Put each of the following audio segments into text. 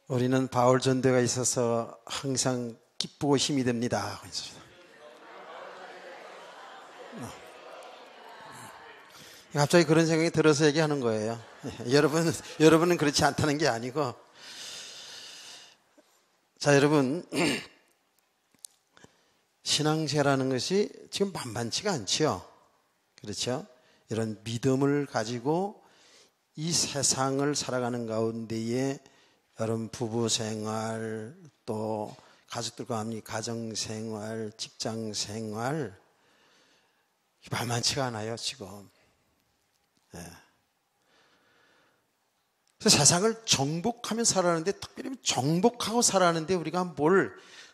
우리는 바울 전도가 있어서 항상 기쁘고 힘이 됩니다. 갑자기 그런 생각이 들어서 얘기하는 거예요. 여러분은 그렇지 않다는 게 아니고. 자, 여러분, 신앙생활하는 것이 지금 만만치가 않지요. 그렇죠? 이런 믿음을 가지고 이 세상을 살아가는 가운데에 여러분 부부생활, 또 가족들과 함께 가정생활, 직장생활 만만치가 않아요, 지금. 네. 그래서 세상을 정복하며 살아가는데, 특별히 정복하고 살아가는데 우리가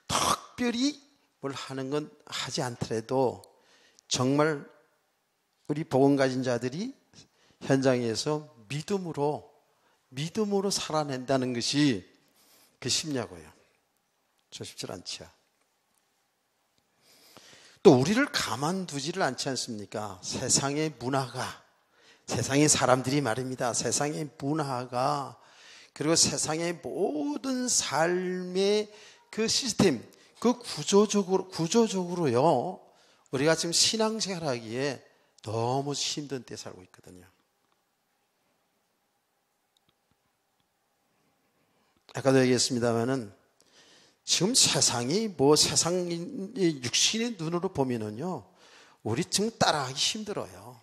특별히 뭘 하는 건 하지 않더라도 정말 우리 복음 가진 자들이 현장에서 믿음으로 살아낸다는 것이 쉽냐고요. 쉽지 않죠. 또 우리를 가만두지를 않지 않습니까? 세상의 문화가, 세상의 사람들이 말입니다. 세상의 문화가, 그리고 세상의 모든 삶의 그 시스템, 그 구조적으로요, 우리가 지금 신앙생활하기에 너무 힘든 때 살고 있거든요. 아까도 얘기했습니다만은 지금 세상이 세상의 육신의 눈으로 보면은요, 우리 지금 따라하기 힘들어요.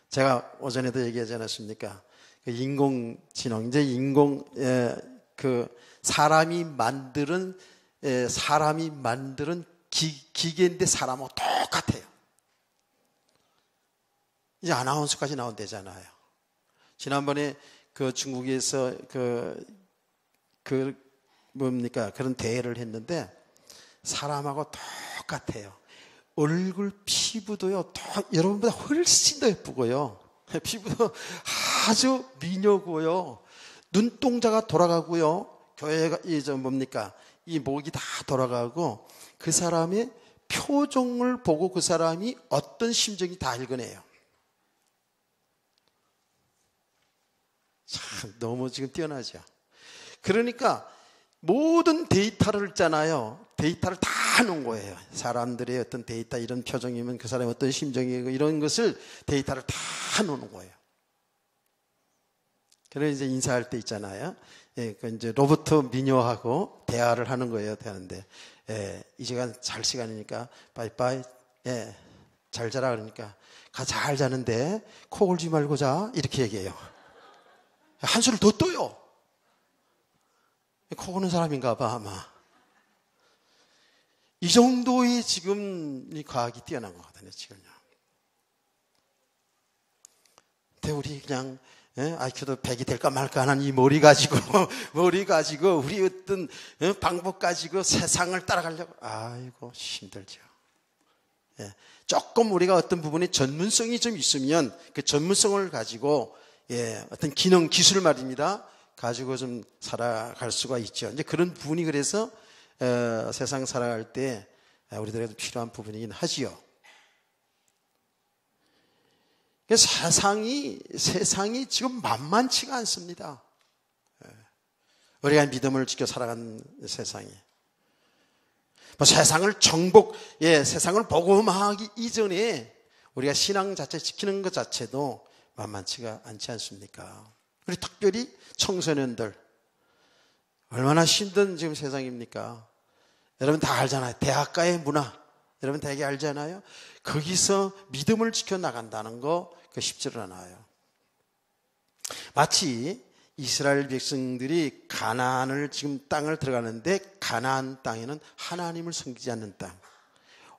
제가 오전에도 얘기하지 않았습니까? 인공지능, 이제 사람이 만드는 기계인데 사람하고 똑같아요. 이제 아나운서까지 나온대잖아요. 지난번에 중국에서 그런 대회를 했는데 사람하고 똑같아요. 얼굴 피부도요, 여러분보다 훨씬 더 예쁘고요. 피부도 아주 미녀고요. 눈동자가 돌아가고요. 교회가, 이 목이 다 돌아가고, 그 사람의 표정을 보고 그 사람이 어떤 심정이 다 읽어내요. 참, 너무 지금 뛰어나죠. 그러니까 모든 데이터를 있잖아요. 데이터를 다 놓은 거예요. 사람들의 어떤 데이터, 이런 표정이면 그 사람의 어떤 심정이고, 이런 것을 데이터를 다 놓는 거예요. 그래서 이제 인사할 때 있잖아요. 이제 로버트 미녀하고 대화를 하는 거예요. 대하는데, 이 시간 잘 시간이니까 빠이빠이, 잘 자라. 그러니까 잘 자는데 코 골지 말고 자, 이렇게 얘기해요. 한술을 더 떠요. 코 고는 사람인가 봐, 아마. 이 정도의 지금 이 과학이 뛰어난 거거든요, 지금요. 근데 우리 그냥, IQ도 100이 될까 말까 하는 이 머리 가지고 우리 어떤 방법 가지고 세상을 따라가려고, 아이고, 힘들죠. 조금 우리가 어떤 부분에 전문성이 좀 있으면 그 전문성을 가지고, 어떤 기능, 기술 말입니다. 가지고 좀 살아갈 수가 있죠. 이제 그런 부분이 그래서 세상 살아갈 때 우리들에게 필요한 부분이긴 하지요. 세상이 지금 만만치가 않습니다. 우리가 믿음을 지켜 살아가는 세상이. 세상을 세상을 복음화하기 이전에 우리가 신앙 자체 지키는 것 자체도 만만치가 않지 않습니까? 우리 특별히 청소년들, 얼마나 힘든 지금 세상입니까? 여러분 다 알잖아요. 대학가의 문화, 여러분 되게 알잖아요. 거기서 믿음을 지켜나간다는 거 쉽지를 않아요. 마치 이스라엘 백성들이 가나안을 지금 땅을 들어가는데, 가나안 땅에는 하나님을 섬기지 않는 땅,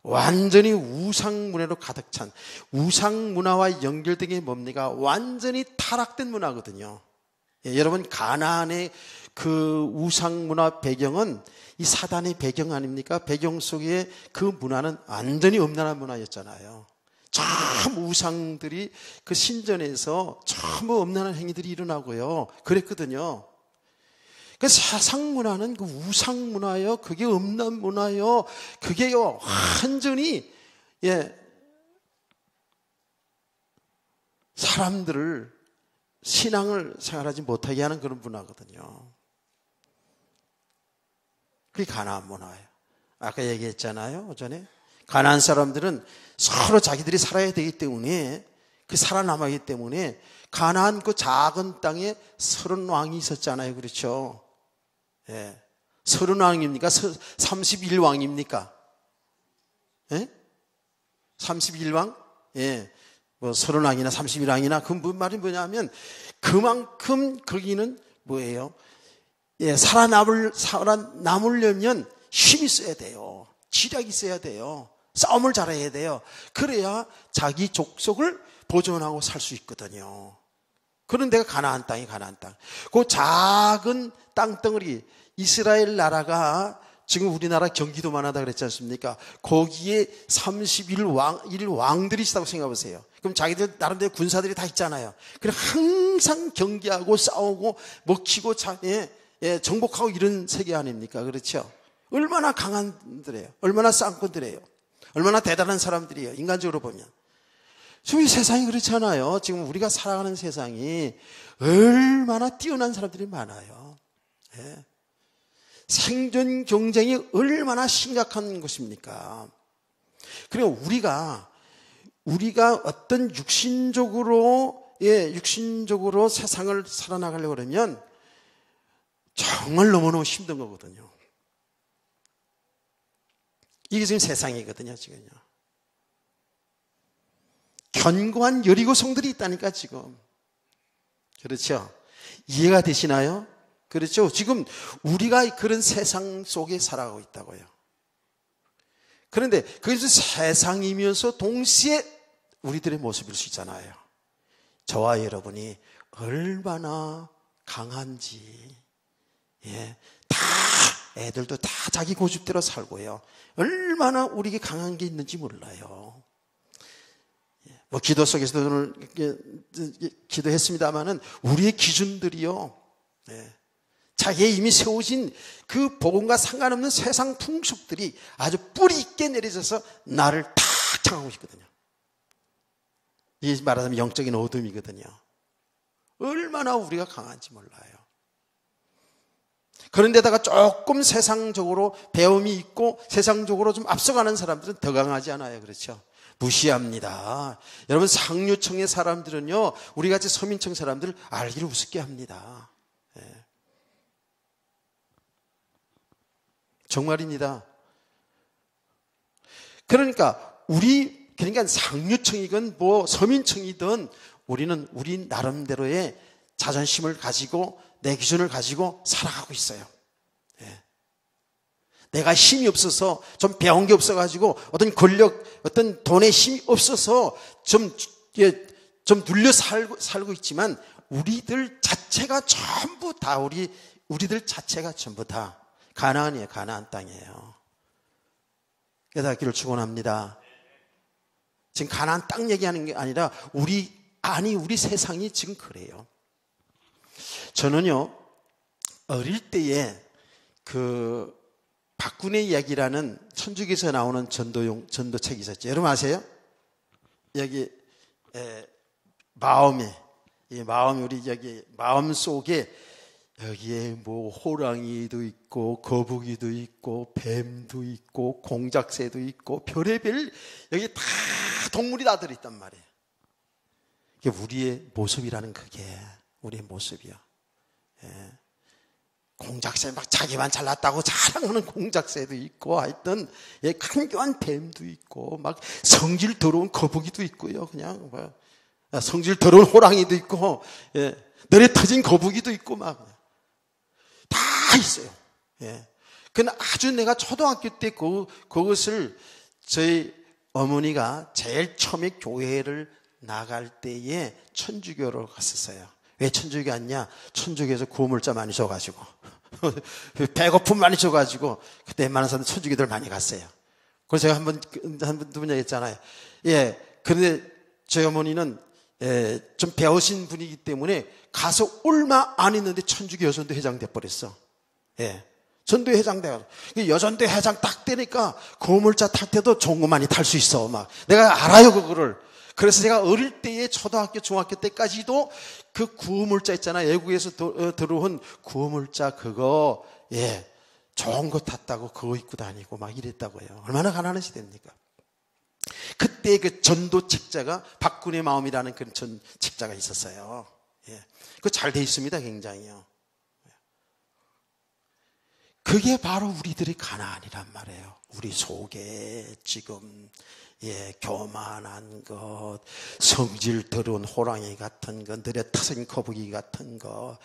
완전히 우상문화로 가득 찬, 우상문화와 연결된 게 뭡니까? 완전히 타락된 문화거든요. 여러분, 가나안의 그 우상문화 배경은 이 사단의 배경 아닙니까? 배경 속에 그 문화는 완전히 음란한 문화였잖아요. 전부 우상들이 그 신전에서 전부 음란한 행위들이 일어나고요. 그랬거든요. 그 세상 문화는 그 우상 문화요, 그게 음란 문화요, 그게요 완전히 사람들을 신앙을 생활하지 못하게 하는 그런 문화거든요. 그게 가나안 문화예요. 아까 얘기했잖아요. 전에 가나안 사람들은 서로 자기들이 살아야 되기 때문에, 그 살아남아야 되기 때문에 가나안 그 작은 땅에 30왕이 있었잖아요. 그렇죠? 예. 30왕입니까? 31왕입니까? 예? 31왕? 예. 뭐 30왕이나 31왕이나 그 말이 뭐냐면 그만큼 거기는 뭐예요? 예, 살아남으려면 힘이 있어야 돼요. 지략이 있어야 돼요. 싸움을 잘해야 돼요. 그래야 자기 족속을 보존하고 살 수 있거든요. 그런 데가 가나안 땅이 가나안 땅. 그 작은 땅덩어리, 이스라엘 나라가 지금 우리나라 경기도만 하다 그랬지 않습니까? 거기에 31왕들이 있다고 생각해 보세요. 그럼 자기들 나름대로 군사들이 다 있잖아요. 그래 항상 경계하고 싸우고 먹히고 정복하고 이런 세계 아닙니까? 그렇죠? 얼마나 강한들이에요. 얼마나 쌍꾼들이에요. 얼마나 대단한 사람들이에요. 인간적으로 보면. 지금 이 세상이 그렇잖아요. 지금 우리가 살아가는 세상이 얼마나 뛰어난 사람들이 많아요. 예. 생존 경쟁이 얼마나 심각한 것입니까? 그리고 우리가 어떤 육신적으로 세상을 살아나가려고 그러면 정말 너무너무 힘든 거거든요. 이게 지금 세상이거든요, 지금요. 견고한 여리고 성들이 있다니까, 지금. 그렇죠? 이해가 되시나요? 그렇죠? 지금 우리가 그런 세상 속에 살아가고 있다고요. 그런데 그것은 세상이면서 동시에 우리들의 모습일 수 있잖아요. 저와 여러분이 얼마나 강한지, 예, 다 애들도 다 자기 고집대로 살고요. 얼마나 우리에게 강한 게 있는지 몰라요. 뭐 기도 속에서도 오늘 기도했습니다마는 우리의 기준들이요, 예, 자기의 이미 세워진 그 복음과 상관없는 세상 풍습들이 아주 뿌리 있게 내려져서 나를 탁 장하고 있거든요. 이게 말하자면 영적인 어둠이거든요. 얼마나 우리가 강한지 몰라요. 그런데다가 조금 세상적으로 배움이 있고 세상적으로 좀 앞서가는 사람들은 더 강하지 않아요. 그렇죠? 무시합니다. 여러분, 상류층의 사람들은요, 우리같이 서민층 사람들을 알기를 우습게 합니다. 예. 정말입니다. 그러니까 상류층이건 뭐 서민층이든 우리는 우리 나름대로의 자존심을 가지고 내 기준을 가지고 살아가고 있어요. 예. 내가 힘이 없어서, 좀 배운 게 없어가지고, 어떤 권력, 어떤 돈의 힘이 없어서 좀 눌려 살고 있지만, 우리들 자체가 전부 다, 우리들 자체가 전부 다 가나안이에요. 가나안 땅이에요. 깨닫기를 축원합니다. 지금 가나안 땅 얘기하는 게 아니라, 우리 세상이 지금 그래요. 저는요, 어릴 때에 박군의 이야기라는 천주교에서 나오는 전도책이 있었죠. 여러분 아세요? 여기 마음이 우리 여기 마음 속에 여기에 뭐 호랑이도 있고 거북이도 있고 뱀도 있고 공작새도 있고 별의별 여기 다 동물이 다 들어있단 말이에요. 이게 우리의 모습이라는, 그게 우리의 모습이야. 예. 공작새 막 자기만 잘났다고 자랑하는 공작새도 있고, 하여튼 간교한 뱀도 있고, 막 성질 더러운 거북이도 있고요. 그냥 성질 더러운 호랑이도 있고, 예, 널에 터진 거북이도 있고, 막 다 있어요. 예. 근데 아주 내가 초등학교 때 그것을 저희 어머니가 제일 처음에 교회를 나갈 때에 천주교로 갔었어요. 왜 천주교 갔냐? 천주교에서 구호물자 많이 줘가지고 배고픔 많이 줘가지고 그때 웬만한 사람 천주교들 많이 갔어요. 그래서 제가 두 번 얘기했잖아요. 예, 그런데 저희 어머니는 좀 배우신 분이기 때문에 가서 얼마 안 있는데 천주교 여전도 회장 돼버렸어. 예, 전도 회장 돼가지고 여전도 회장 딱 되니까 구호물자 탈 때도 좋은 거 많이 탈 수 있어. 막 내가 알아요 그거를. 그래서 제가 어릴 때에 초등학교, 중학교 때까지도 그 구호물자 있잖아요. 외국에서 들어온 구호물자 그거, 좋은 거 탔다고 그거 입고 다니고 막 이랬다고요. 얼마나 가난한 시대입니까? 그때 그 전도 책자가 박군의 마음이라는 그런 책자가 있었어요. 그거 잘 돼 있습니다, 굉장히요. 그게 바로 우리들의 가난이란 말이에요. 우리 속에 지금 교만한 것, 성질 더러운 호랑이 같은 것, 느려 터진 거북이 같은 거,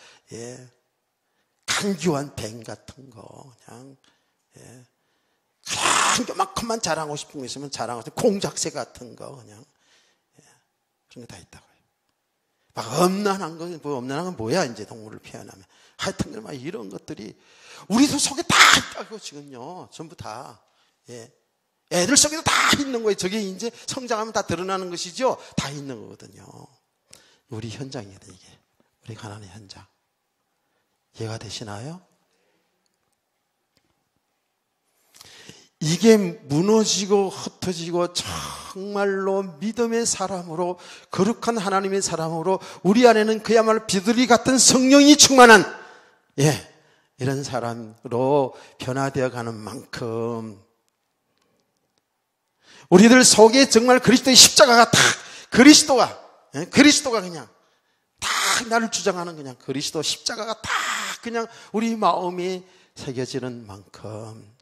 간교한 뱀 같은 거, 그냥 요만큼만 자랑하고 싶은 거 있으면 자랑하고, 공작새 같은 거, 그냥 그런 거 다 있다고요. 막 엄난한 거, 엄난한 건 뭐야, 이제 동물을 표현하면. 하여튼 막 이런 것들이 우리도 속에 다 있다고 지금요. 전부 다. 애들 속에도 다 있는 거예요. 저게 이제 성장하면 다 드러나는 것이죠. 다 있는 거거든요. 우리 현장이에요, 이게. 우리 가난의 현장. 이해가 되시나요? 이게 무너지고 흩어지고 정말로 믿음의 사람으로, 거룩한 하나님의 사람으로 우리 안에는 그야말로 비둘기 같은 성령이 충만한 이런 사람으로 변화되어 가는 만큼 우리들 속에 정말 그리스도의 십자가가 다, 그리스도가 그냥 다 나를 주장하는 그냥 그리스도 십자가가 다 그냥 우리 마음에 새겨지는 만큼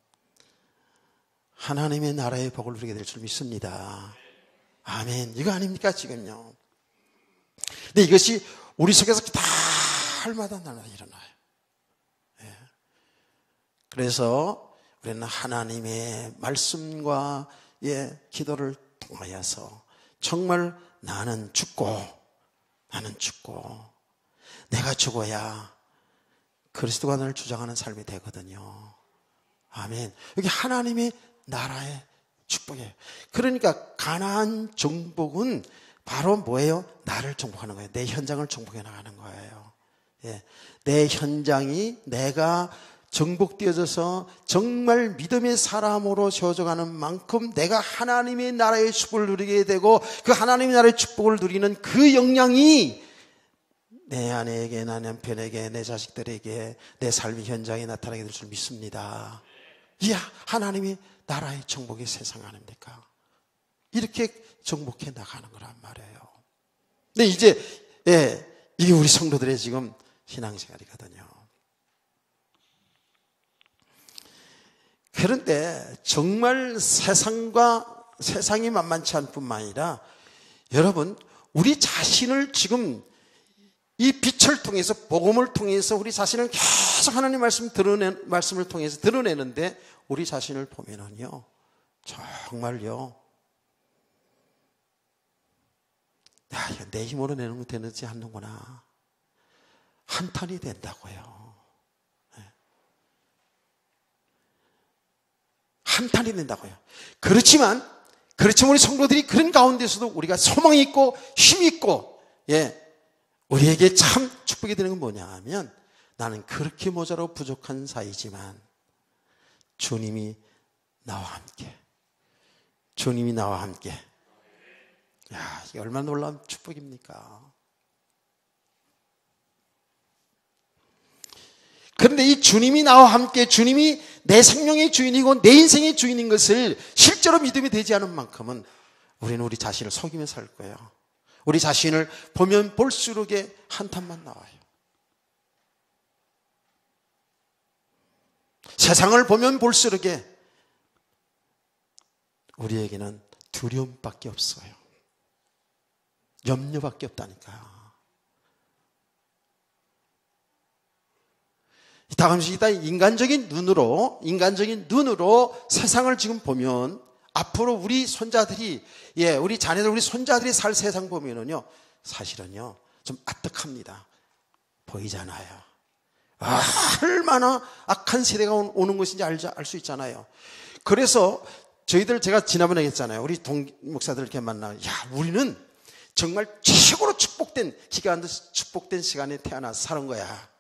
하나님의 나라의 복을 누리게 될 줄 믿습니다. 아멘. 이거 아닙니까 지금요? 근데 이것이 우리 속에서 날마다 일어나요. 그래서 우리는 하나님의 말씀과 기도를 통하여서 정말 나는 죽고 내가 죽어야 그리스도가 나를 주장하는 삶이 되거든요. 아멘. 여기 하나님의 나라의 축복이에요. 그러니까 가나안 정복은 바로 뭐예요? 나를 정복하는 거예요. 내 현장을 정복해 나가는 거예요. 내 현장이 내가 정복되어져서 정말 믿음의 사람으로 세워져가는 만큼 내가 하나님의 나라의 축복을 누리게 되고 그 하나님의 나라의 축복을 누리는 그 영향이 내 아내에게, 내 남편에게, 내 자식들에게, 내 삶의 현장에 나타나게 될 줄 믿습니다. 이야, 하나님의 나라의 정복의 세상 아닙니까? 이렇게 정복해 나가는 거란 말이에요. 근데 이제 이게 우리 성도들의 지금 신앙생활이거든요. 그런데 정말 세상이 만만치 않을 뿐만 아니라 여러분, 우리 자신을 지금 이 빛을 통해서, 복음을 통해서 우리 자신을 계속 하나님 말씀을 통해서 드러내는데 우리 자신을 보면은요, 정말요, 내 힘으로 내는 거 되지 않는구나. 한탄이 된다고요. 한탄이 된다고요. 그렇지만 우리 성도들이 그런 가운데서도 우리가 소망이 있고 힘이 있고, 우리에게 참 축복이 되는 건 뭐냐 하면, 나는 그렇게 모자라고 부족한 사이지만 주님이 나와 함께. 야, 이게 얼마나 놀라운 축복입니까? 그런데 이 주님이 나와 함께, 주님이 내 생명의 주인이고 내 인생의 주인인 것을 실제로 믿음이 되지 않은 만큼은 우리는 우리 자신을 속이며 살 거예요. 우리 자신을 보면 볼수록에 한탄만 나와요. 세상을 보면 볼수록에 우리에게는 두려움밖에 없어요. 염려밖에 없다니까요. 다음시다 인간적인 눈으로 세상을 지금 보면, 앞으로 우리 손자들이, 우리 자녀들, 우리 손자들이 살 세상 보면은요, 사실은요, 좀 아득합니다. 보이잖아요. 얼마나 악한 세대가 오는 것인지 알 수 있잖아요. 그래서 제가 지난번에 했잖아요. 우리 목사들 이렇게 만나요. 우리는 정말 최고로 축복된 시간에 태어나서 사는 거야.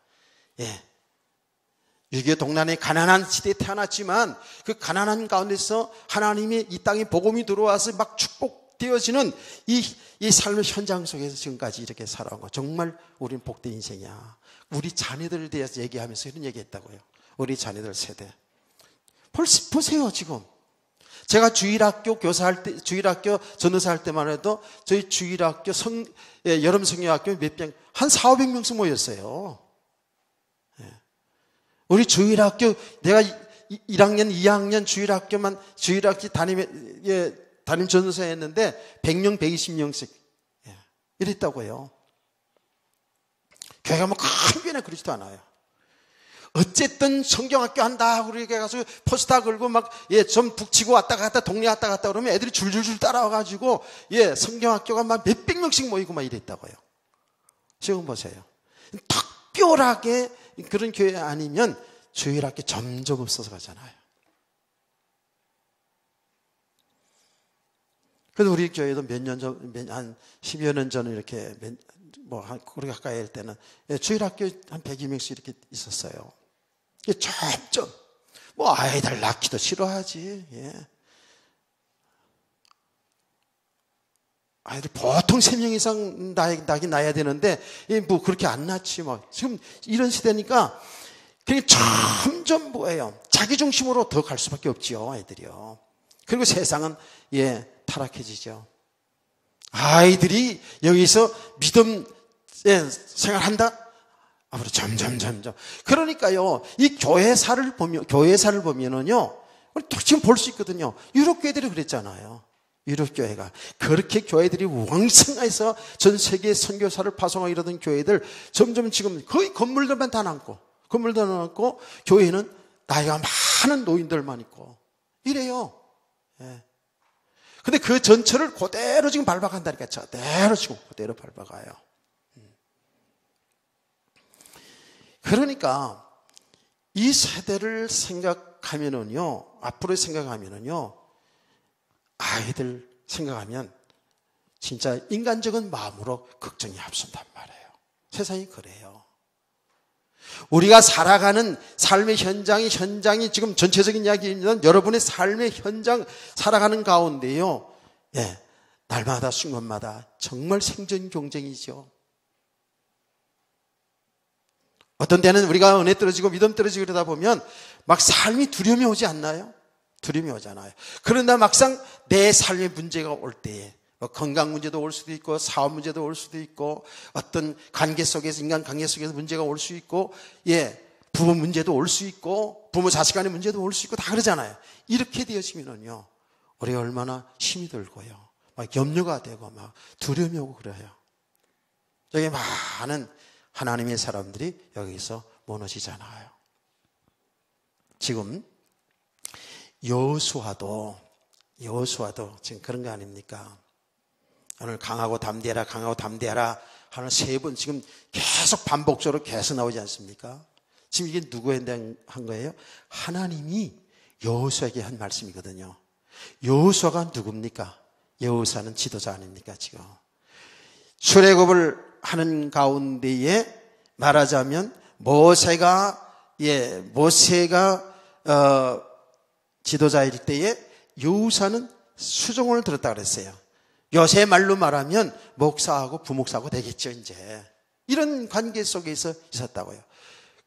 6.25 동란의 가난한 시대에 태어났지만 그 가난한 가운데서 하나님의 이 땅에 복음이 들어와서 막 축복 회복되어지는 이 삶의 현장 속에서 지금까지 이렇게 살아온 거. 정말 우리는 복된 인생이야. 우리 자녀들에 대해서 얘기하면서 이런 얘기했다고요. 우리 자녀들 세대. 보세요, 지금. 제가 주일학교 교사할 때, 주일학교 전도사 할 때만 해도 저희 주일학교 여름 성경학교 몇 병, 한 400~500명씩 모였어요. 우리 주일학교, 내가 1학년, 2학년 주일학교 담임 전도사 했는데 100명, 120명씩 이랬다고요. 교회가 뭐 큰 교회는 그러지도 않아요. 어쨌든 성경학교 한다 그렇게 해가지고 포스터 걸고 막 좀 북치고 왔다 갔다 동네 왔다 갔다 그러면 애들이 줄줄줄 따라와가지고 성경학교가 막 몇백 명씩 모이고 막 이랬다고요. 지금 보세요. 특별하게 그런 교회 아니면 주일학교 점점 없어서 가잖아요. 그래서 우리 교회도 몇 년 전, 한 10여 년 전에 이렇게 그렇게 가까이 할 때는 주일학교 한 100여명씩 이렇게 있었어요. 점점 아이들 낳기도 싫어하지. 아이들 보통 3명 이상 낳긴 낳아야 되는데 그렇게 안 낳지. 지금 이런 시대니까 그게 점점 자기 중심으로 더 갈 수밖에 없지요, 아이들이요. 그리고 세상은 타락해지죠. 아이들이 여기서 믿음 생활한다? 앞으로 점점. 그러니까요, 이 교회사를 보면은요, 우리 또 지금 볼 수 있거든요. 유럽 교회들이 그랬잖아요. 유럽 교회가. 그렇게 교회들이 왕성해서 전 세계에 선교사를 파송하고 이러던 교회들, 점점 지금 거의 건물들만 다 남고, 교회는 나이가 많은 노인들만 있고, 이래요. 근데 그 전철을 그대로 지금 밟아간다니까. 그대로 밟아가요. 그러니까 이 세대를 생각하면은요, 앞으로 생각하면은요, 아이들 생각하면 진짜 인간적인 마음으로 걱정이 앞선단 말이에요. 세상이 그래요. 우리가 살아가는 삶의 현장이 지금 전체적인 이야기입니다. 여러분의 삶의 현장 살아가는 가운데요, 날마다 순간마다 정말 생존 경쟁이죠. 어떤 때는 우리가 은혜 떨어지고 믿음 떨어지고 그러다 보면 막 삶이 두려움이 오지 않나요? 두려움이 오잖아요. 그런데 막상 내 삶의 문제가 올 때에 건강 문제도 올 수도 있고 사업 문제도 올 수도 있고 어떤 관계 속에서 인간 관계 속에서 문제가 올 수 있고 부부 문제도 올 수 있고 부모 자식 간의 문제도 올 수 있고 다 그러잖아요. 이렇게 되어지면은요, 우리가 얼마나 힘이 들고요, 막 염려가 되고 막 두려움이 오고 그래요. 여기 많은 하나님의 사람들이 여기서 무너지잖아요. 지금 여호수아도 지금 그런 거 아닙니까? 오늘 강하고 담대하라 하는 3번 지금 계속 반복적으로 계속 나오지 않습니까? 지금 이게 누구한테 한 거예요? 하나님이 여호수아에게 한 말씀이거든요. 여호수아가 누굽니까? 여호수아는 지도자 아닙니까? 지금 출애굽을 하는 가운데에 말하자면 모세가 지도자일 때에 여호수아는 수종을 들었다 그랬어요. 요새 말로 말하면 목사하고 부목사하고 되겠죠, 이제. 이런 관계 속에서 있었다고요.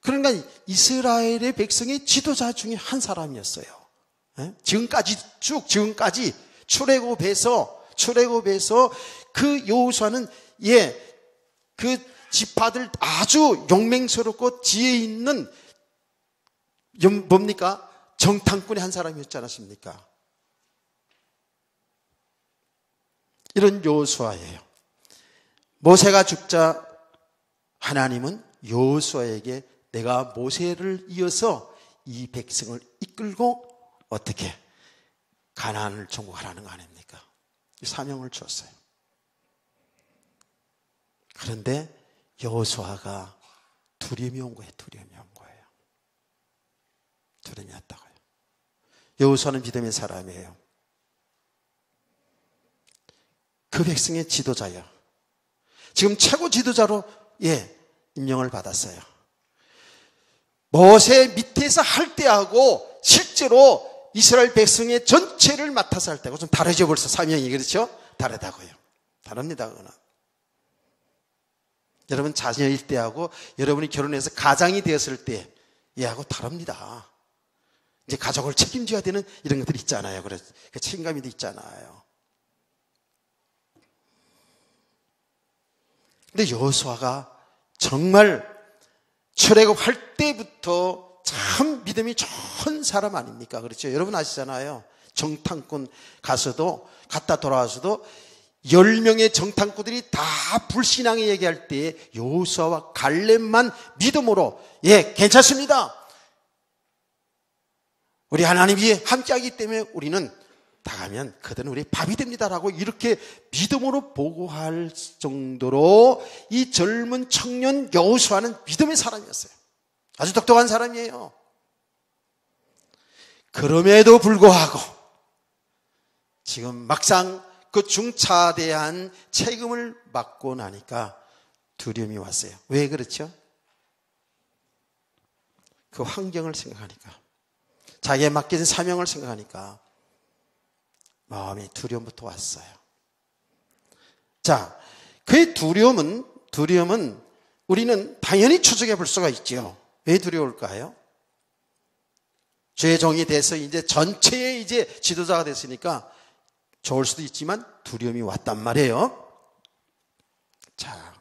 그러니까 이스라엘의 백성의 지도자 중에 한 사람이었어요. 지금까지 출애굽에서 그 여호수아는 그 지파들 아주 용맹스럽고 지혜 있는 뭡니까? 정탐꾼의 한 사람이었지 않았습니까? 이런 여호수아예요. 모세가 죽자 하나님은 여호수아에게 내가 모세를 이어서 이 백성을 이끌고 어떻게 가나안을 정복하라는 거 아닙니까? 이 사명을 주었어요. 그런데 여호수아가 두려움이 온 거예요. 두려움이 왔다고요. 여호수아는 믿음의 사람이에요. 그 백성의 지도자예요. 지금 최고 지도자로 임명을 받았어요. 모세 밑에서 할 때하고 실제로 이스라엘 백성의 전체를 맡아서 할 때하고 좀 다르죠, 벌써 사명이. 그렇죠? 다르다고요. 다릅니다. 그거는. 여러분 자녀일 때하고 여러분이 결혼해서 가장이 되었을 때 얘하고 다릅니다. 이제 가족을 책임져야 되는 이런 것들이 있잖아요. 그래서 그 책임감이 있잖아요. 근데 여호수아가 정말 출애굽할 때부터 참 믿음이 좋은 사람 아닙니까? 그렇죠? 여러분 아시잖아요. 정탐꾼 가서도 갔다 돌아와서도 10명의 정탐꾼들이 다 불신앙에 얘기할 때 여호수아와 갈렙만 믿음으로 예, 괜찮습니다. 우리 하나님이 함께하기 때문에 우리는 나가면 그들은 우리 밥이 됩니다라고 이렇게 믿음으로 보고할 정도로 이 젊은 청년 여호수아는 믿음의 사람이었어요. 아주 똑똑한 사람이에요. 그럼에도 불구하고 지금 막상 그 중차대한 책임을 맡고 나니까 두려움이 왔어요. 왜 그렇죠? 그 환경을 생각하니까, 자기에 맡겨진 사명을 생각하니까 마음에 두려움부터 왔어요. 자, 그 두려움은 우리는 당연히 추적해 볼 수가 있죠. 왜 두려울까요? 죄의 종이 돼서 이제 전체의 이제 지도자가 됐으니까 좋을 수도 있지만 두려움이 왔단 말이에요. 자,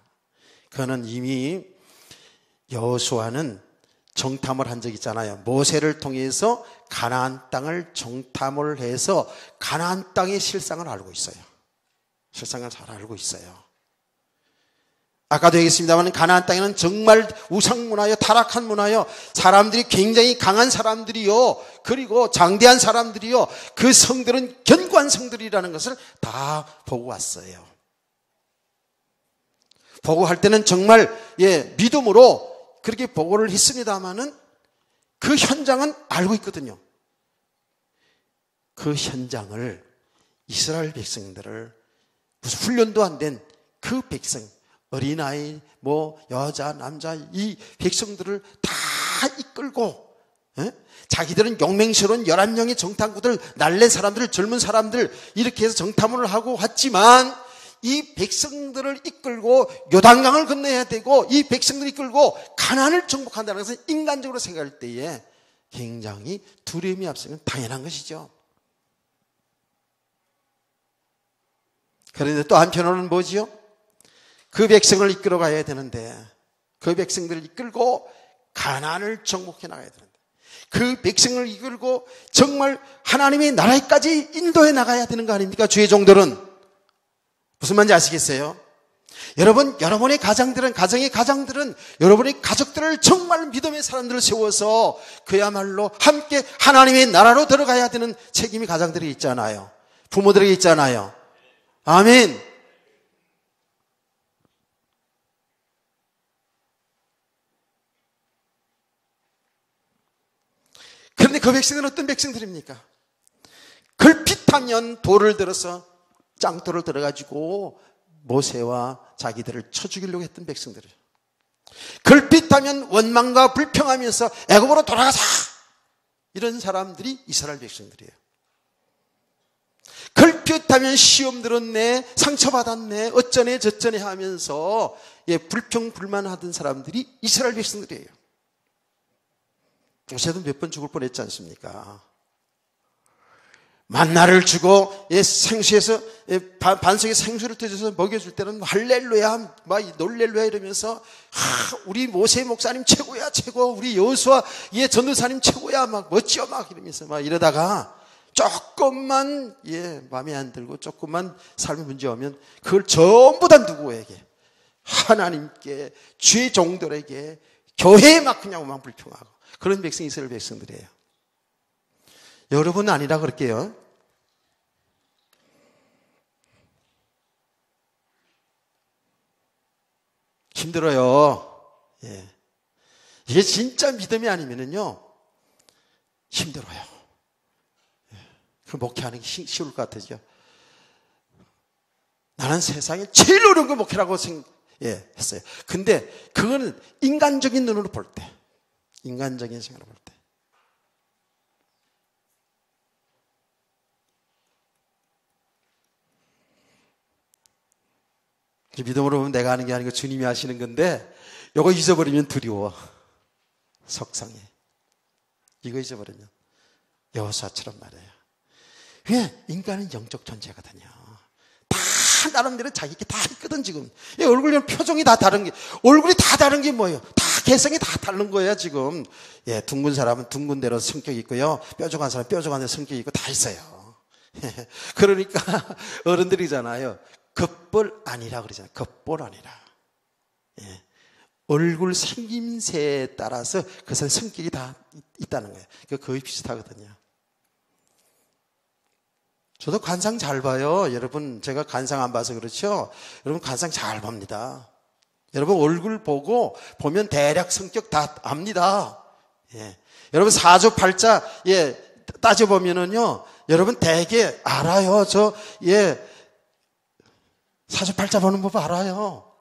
그는 이미 여호수아는 정탐을 한 적이 있잖아요. 모세를 통해서 가나안 땅을 정탐을 해서 가나안 땅의 실상을 알고 있어요. 실상을 잘 알고 있어요. 아까도 얘기했습니다만 가나안 땅에는 정말 우상문화요, 타락한 문화요, 사람들이 굉장히 강한 사람들이요, 그리고 장대한 사람들이요, 그 성들은 견고한 성들이라는 것을 다 보고 왔어요. 보고할 때는 정말 예, 믿음으로 그렇게 보고를 했습니다마는 그 현장은 알고 있거든요. 그 현장을 이스라엘 백성들을 무슨 훈련도 안 된 그 백성, 어린아이, 여자, 남자 이 백성들을 다 이끌고 자기들은 용맹스러운 11명의 정탐꾼들, 날랜 사람들, 젊은 사람들 이렇게 해서 정탐을 하고 왔지만 이 백성들을 이끌고 요단강을 건너야 되고 이 백성들을 이끌고 가나안을 정복한다는 것은 인간적으로 생각할 때에 굉장히 두려움이 앞서면 당연한 것이죠. 그런데 또 한편으로는 뭐지요? 그 백성을 이끌어 가야 되는데 그 백성들을 이끌고 가나안을 정복해 나가야 되는데 그 백성을 이끌고 정말 하나님의 나라에까지 인도해 나가야 되는 거 아닙니까? 주의 종들은. 무슨 말인지 아시겠어요? 여러분, 여러분의 가정의 가장들은 여러분의 가족들을 정말 믿음의 사람들을 세워서 그야말로 함께 하나님의 나라로 들어가야 되는 책임이 가장들이 있잖아요. 부모들에게 있잖아요. 아멘. 그런데 그 백성들은 어떤 백성들입니까? 걸핏하면 돌을 들어서 짱돌을 들어가지고 모세와 자기들을 쳐 죽이려고 했던 백성들이에요. 걸핏하면 원망과 불평하면서 애굽으로 돌아가자 이런 사람들이 이스라엘 백성들이에요. 걸핏하면 시험 들었네, 상처받았네, 어쩌네 저쩌네 하면서 불평 불만하던 사람들이 이스라엘 백성들이에요. 모세도 몇 번 죽을 뻔했지 않습니까? 만나를 주고 생수에서 반석에 생수를 터져서 먹여줄 때는 할렐루야, 막 놀렐루야 이러면서 우리 모세 목사님 최고야 최고, 우리 여호수아 전도사님 최고야 막 멋져 막 이러면서 막 이러다가 조금만 마음에 안 들고 조금만 삶에 문제 오면 그걸 전부 다 누구에게? 하나님께, 주의 종들에게, 교회에 막 그냥 막 불평하고 그런 백성이 이스라엘 백성들이에요. 여러분은 아니라 그럴게요. 힘들어요. 이게 진짜 믿음이 아니면은요, 힘들어요. 그 목회하는 게 쉬울 것 같아요. 나는 세상에 제일 어려운 거 목회라고 했어요. 근데 그거는 인간적인 눈으로 볼 때, 인간적인 생각으로 볼 때. 믿음으로 보면 내가 하는 게 아니고 주님이 하시는 건데 이거 잊어버리면 두려워. 속상해. 이거 잊어버리면 여호수아처럼 말이에요. 왜? 인간은 영적 존재거든요. 다 나름대로 자기게 다 있거든 지금. 얼굴 표정이 다 다른 게, 얼굴이 다 다른 게 뭐예요? 다 개성이 다 다른 거예요 지금. 둥근 사람은 둥근 대로 성격이 있고요, 뾰족한 사람은 뾰족한 대로 성격이 있고 다 있어요. 그러니까 어른들이잖아요. 겉볼 아니라 그러잖아요. 겉볼 아니라. 얼굴 생김새에 따라서 그것은 성격이 다 있다는 거예요. 거의 비슷하거든요. 저도 관상 잘 봐요. 여러분, 제가 관상 안 봐서 그렇죠? 여러분, 관상 잘 봅니다. 여러분, 얼굴 보면 대략 성격 다 압니다. 여러분, 사주팔자, 따져보면은요, 여러분, 대개 알아요. 사주팔자 보는 법 알아요.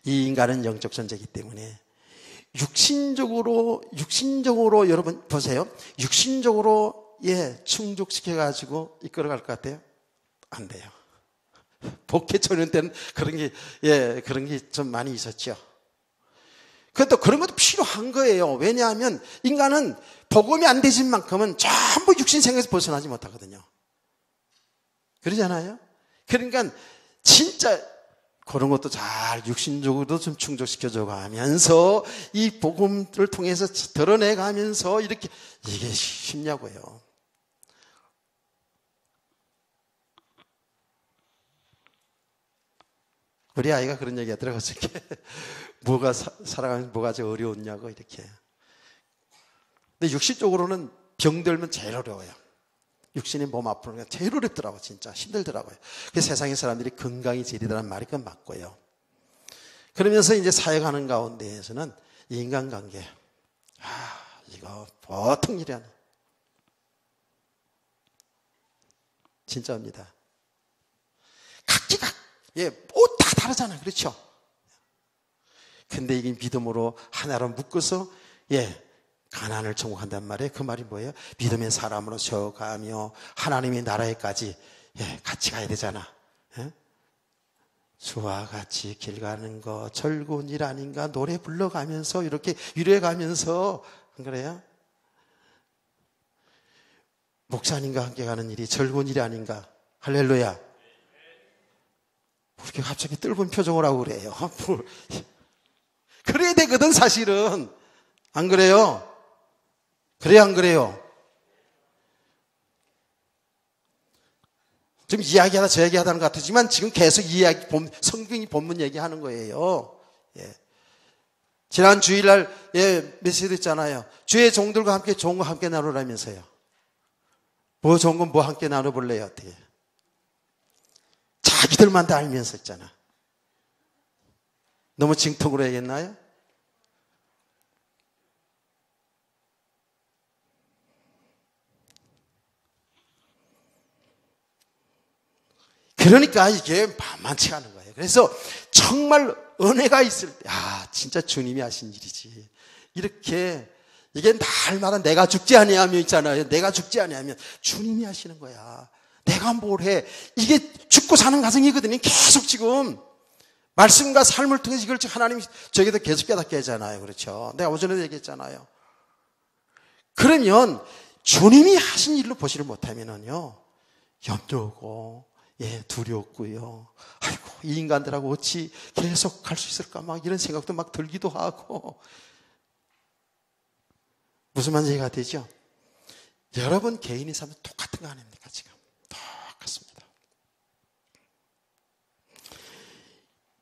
이 인간은 영적 존재이기 때문에 육신적으로 여러분 보세요. 육신적으로 충족시켜가지고 이끌어갈 것 같아요? 안 돼요. 복회 초년 때는 그런 게 좀 많이 있었죠. 그것도 그런 것도 필요한 거예요. 왜냐하면 인간은 복음이 안 되신 만큼은 전부 육신 생각에서 벗어나지 못하거든요. 그러잖아요. 그러니까 진짜 그런 것도 잘 육신적으로도 좀 충족시켜줘 가면서 이 복음을 통해서 드러내 가면서 이렇게, 이게 쉽냐고요. 우리 아이가 그런 얘기 하더라고요. 뭐가 살아가면서 뭐가 제일 어려웠냐고 이렇게. 근데 육신적으로는 병들면 제일 어려워요. 육신이 몸 아프는 게 제일 어렵더라고요. 진짜 힘들더라고요. 그래서 세상의 사람들이 건강이 제일이라는 말이 그건 맞고요. 그러면서 이제 사역하는 가운데에서는 인간관계, 이거 보통 일이 아니에요. 진짜입니다. 각기각, 옷 다 다르잖아요. 그렇죠? 근데 이게 믿음으로 하나로 묶어서 가난을 정복한단 말이에요. 그 말이 뭐예요? 믿음의 사람으로 세워가며 하나님의 나라에까지 같이 가야 되잖아. 주와 같이 길 가는 거 즐거운 일 아닌가? 노래 불러가면서 이렇게 위로해가면서, 안 그래요? 목사님과 함께 가는 일이 즐거운 일이 아닌가? 할렐루야. 그렇게 갑자기 뜰분 표정을 하고 그래요. 그래야 되거든 사실은. 안 그래요? 그래요, 안 그래요? 지금 이야기하다 저 얘기하다는 것 같지만 지금 계속 성경이 본문 얘기하는 거예요. 지난 주일날 메시지도 있잖아요. 주의 종들과 함께 좋은 거 함께 나누라면서요. 뭐 좋은 건 뭐 함께 나눠볼래요? 어떻게? 자기들만 다 알면서 있잖아. 너무 징통으로 얘기했나요? 그러니까 이게 만만치 않은 거예요. 그래서 정말 은혜가 있을 때, 진짜 주님이 하신 일이지. 이렇게, 이게 날마다 내가 죽지 아니하면 있잖아요. 내가 죽지 아니하면 주님이 하시는 거야. 내가 뭘 해. 이게 죽고 사는 과정이거든요. 계속 지금. 말씀과 삶을 통해서 이걸 하나님이 저에게도 계속 깨닫게 하잖아요. 그렇죠. 내가 오전에도 얘기했잖아요. 그러면 주님이 하신 일로 보지를 못하면은요, 염려하고, 두렵고요. 아이고, 이 인간들하고 어찌 계속 갈 수 있을까? 막 이런 생각도 막 들기도 하고. 무슨 말인지 이해가 되죠? 여러분 개인의 삶은 똑같은 거 아닙니까, 지금? 똑같습니다.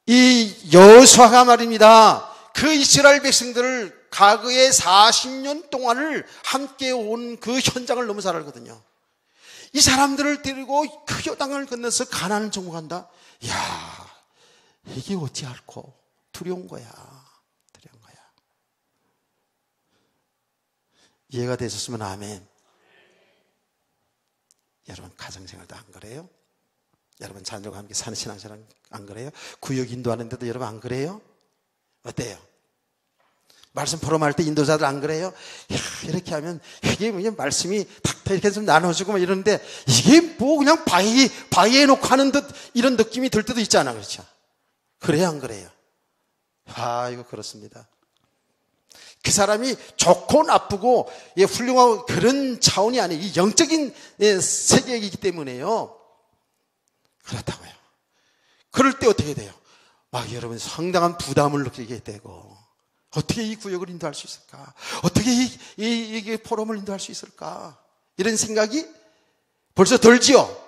이 여호수아가 말입니다. 그 이스라엘 백성들을 과거의 40년 동안을 함께 온 그 현장을 너무 잘 알거든요. 이 사람들을 데리고 그 요단강을 건너서 가나안을 정복한다? 이야, 이게 어찌 할꼬? 두려운 거야. 두려운 거야. 이해가 되셨으면 아멘. 여러분 가정생활도 안 그래요? 여러분 자녀과 함께 사는 신앙생활 안 그래요? 구역 인도하는데도 여러분 안 그래요? 어때요? 말씀 포럼할 때 인도자들 안 그래요? 야, 이렇게 하면 이게 그냥 말씀이 탁 이렇게 좀 나눠주고 막 이러는데 이게 뭐 그냥 바위에 놓고 하는 듯 이런 느낌이 들 때도 있잖아. 그렇죠? 그래요, 안 그래요? 아, 이거 그렇습니다. 그 사람이 좋고 나쁘고 훌륭하고 그런 차원이 아니에요. 이 영적인 세계이기 때문에요. 그렇다고요. 그럴 때 어떻게 돼요? 막 여러분 상당한 부담을 느끼게 되고 어떻게 이 구역을 인도할 수 있을까? 어떻게 이 포럼을 인도할 수 있을까? 이런 생각이 벌써 들지요?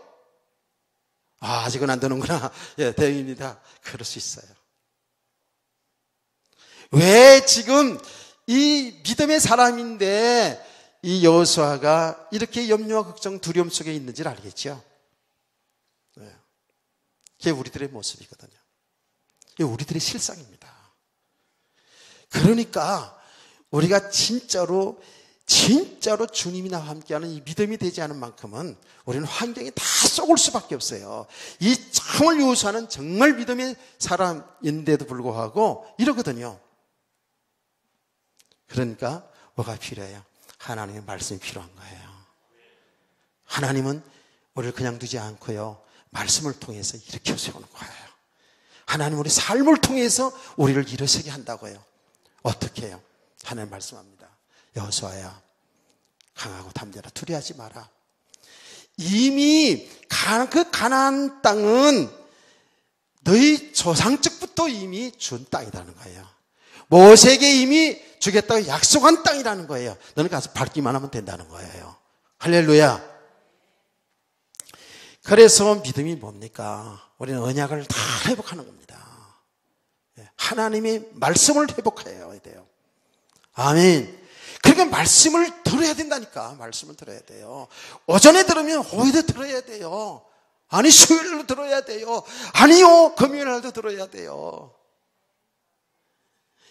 아, 아직은 안 되는구나. 예, 다행입니다. 그럴 수 있어요. 왜 지금 이 믿음의 사람인데 이 여호수아가 이렇게 염려와 걱정, 두려움 속에 있는지를 알겠죠? 네. 그게 우리들의 모습이거든요. 이게 우리들의 실상입니다. 그러니까 우리가 진짜로 주님이 나와 함께하는 이 믿음이 되지 않은 만큼은 우리는 환경에 다 썩을 수밖에 없어요. 이 참을 여호수아는 정말 믿음의 사람인데도 불구하고 이러거든요. 그러니까 뭐가 필요해요? 하나님의 말씀이 필요한 거예요. 하나님은 우리를 그냥 두지 않고요. 말씀을 통해서 일으켜 세우는 거예요. 하나님 우리 삶을 통해서 우리를 일어서게 한다고요. 어떻게 해요? 하나님 말씀합니다. 여호수아야, 강하고 담대라. 두려워하지 마라. 이미 그 가나안 땅은 너희 조상적부터 이미 준 땅이라는 거예요. 모세에게 이미 주겠다고 약속한 땅이라는 거예요. 너는 가서 밟기만 하면 된다는 거예요. 할렐루야. 그래서 믿음이 뭡니까? 우리는 언약을 다 회복하는 겁니다. 하나님의 말씀을 회복해야 돼요. 아멘. 그러니까 말씀을 들어야 된다니까. 말씀을 들어야 돼요. 오전에 들으면 오후에도 들어야 돼요. 아니 수요일도 들어야 돼요. 아니요 금요일날도 들어야 돼요.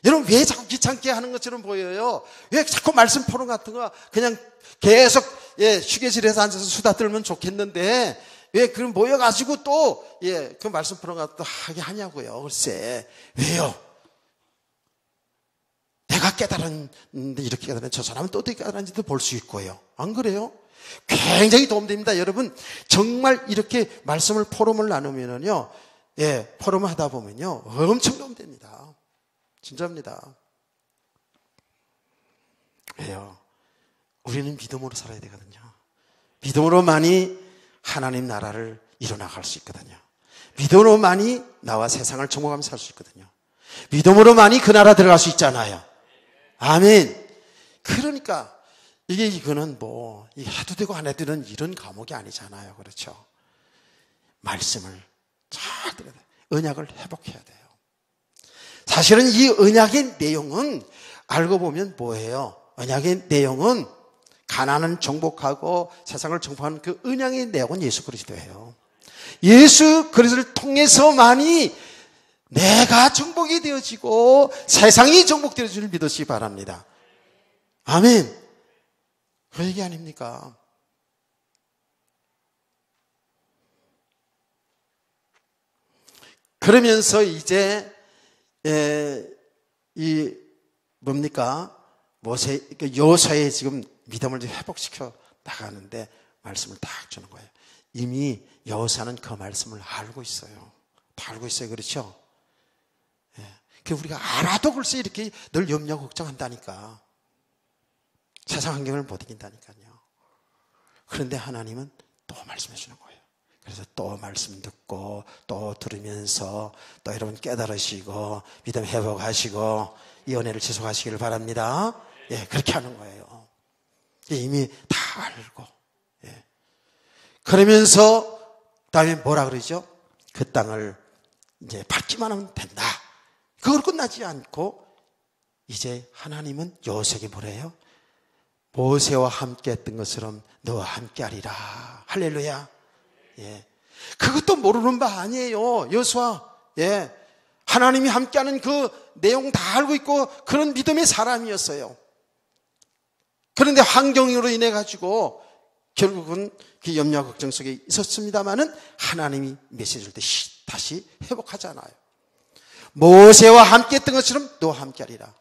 여러분 왜 자꾸 귀찮게 하는 것처럼 보여요? 왜 자꾸 말씀 포럼 같은 거 그냥 계속 휴게실에서 앉아서 수다 떨면 좋겠는데 왜 그럼 모여가지고 또 그 말씀 포럼 같은 거 하게 하냐고요. 글쎄 왜요? 내가 깨달았는데 이렇게 깨달았는데 저 사람은 또 어떻게 깨달았는지도 볼 수 있고요. 안 그래요? 굉장히 도움됩니다. 여러분 정말 이렇게 말씀을 포럼을 나누면은요, 포럼을 하다 보면요 엄청 도움됩니다. 진짜입니다. 왜요? 우리는 믿음으로 살아야 되거든요. 믿음으로만이 하나님 나라를 이뤄나갈 수 있거든요. 믿음으로만이 나와 세상을 정복하면서 살 수 있거든요. 믿음으로만이 그 나라 들어갈 수 있잖아요. 아멘. 그러니까 이거는 뭐 해도 되고 안 해도 되는 이런 과목이 아니잖아요. 그렇죠? 말씀을 잘 들어야 돼요. 언약을 회복해야 돼요. 사실은 이 언약의 내용은 알고 보면 뭐예요? 언약의 내용은 가나안을 정복하고 세상을 정복하는 그 언약의 내용은 예수 그리스도예요. 예수 그리스도를 통해서만이 내가 정복이 되어지고 세상이 정복되어질 줄 믿으시기 바랍니다. 아멘. 그 얘기 아닙니까? 그러면서 이제 이 뭡니까? 여호수아의 지금 믿음을 회복시켜 나가는데 말씀을 딱 주는 거예요. 이미 여호수아는 그 말씀을 알고 있어요. 다 알고 있어요. 그렇죠? 그 우리가 알아도 글쎄 이렇게 늘 염려 걱정한다니까. 세상 환경을 못 이긴다니까요. 그런데 하나님은 또 말씀해 주는 거예요. 그래서 또 말씀 듣고 또 들으면서 또 여러분 깨달으시고 믿음 회복하시고 이 은혜를 지속하시기를 바랍니다. 그렇게 하는 거예요. 이미 다 알고. 그러면서 그다음에 뭐라 그러죠? 그 땅을 이제 밟기만 하면 된다. 그걸 끝나지 않고 이제 하나님은 여호수아에게 뭐래요? 모세와 함께 했던 것처럼 너와 함께 하리라. 할렐루야. 그것도 모르는 바 아니에요. 여호수아. 하나님이 함께하는 그 내용 다 알고 있고 그런 믿음의 사람이었어요. 그런데 환경으로 인해 가지고 결국은 그 염려와 걱정 속에 있었습니다마는 하나님이 메시지를 때 다시 회복하잖아요. 모세와 함께 했던 것처럼 너와 함께 하리라.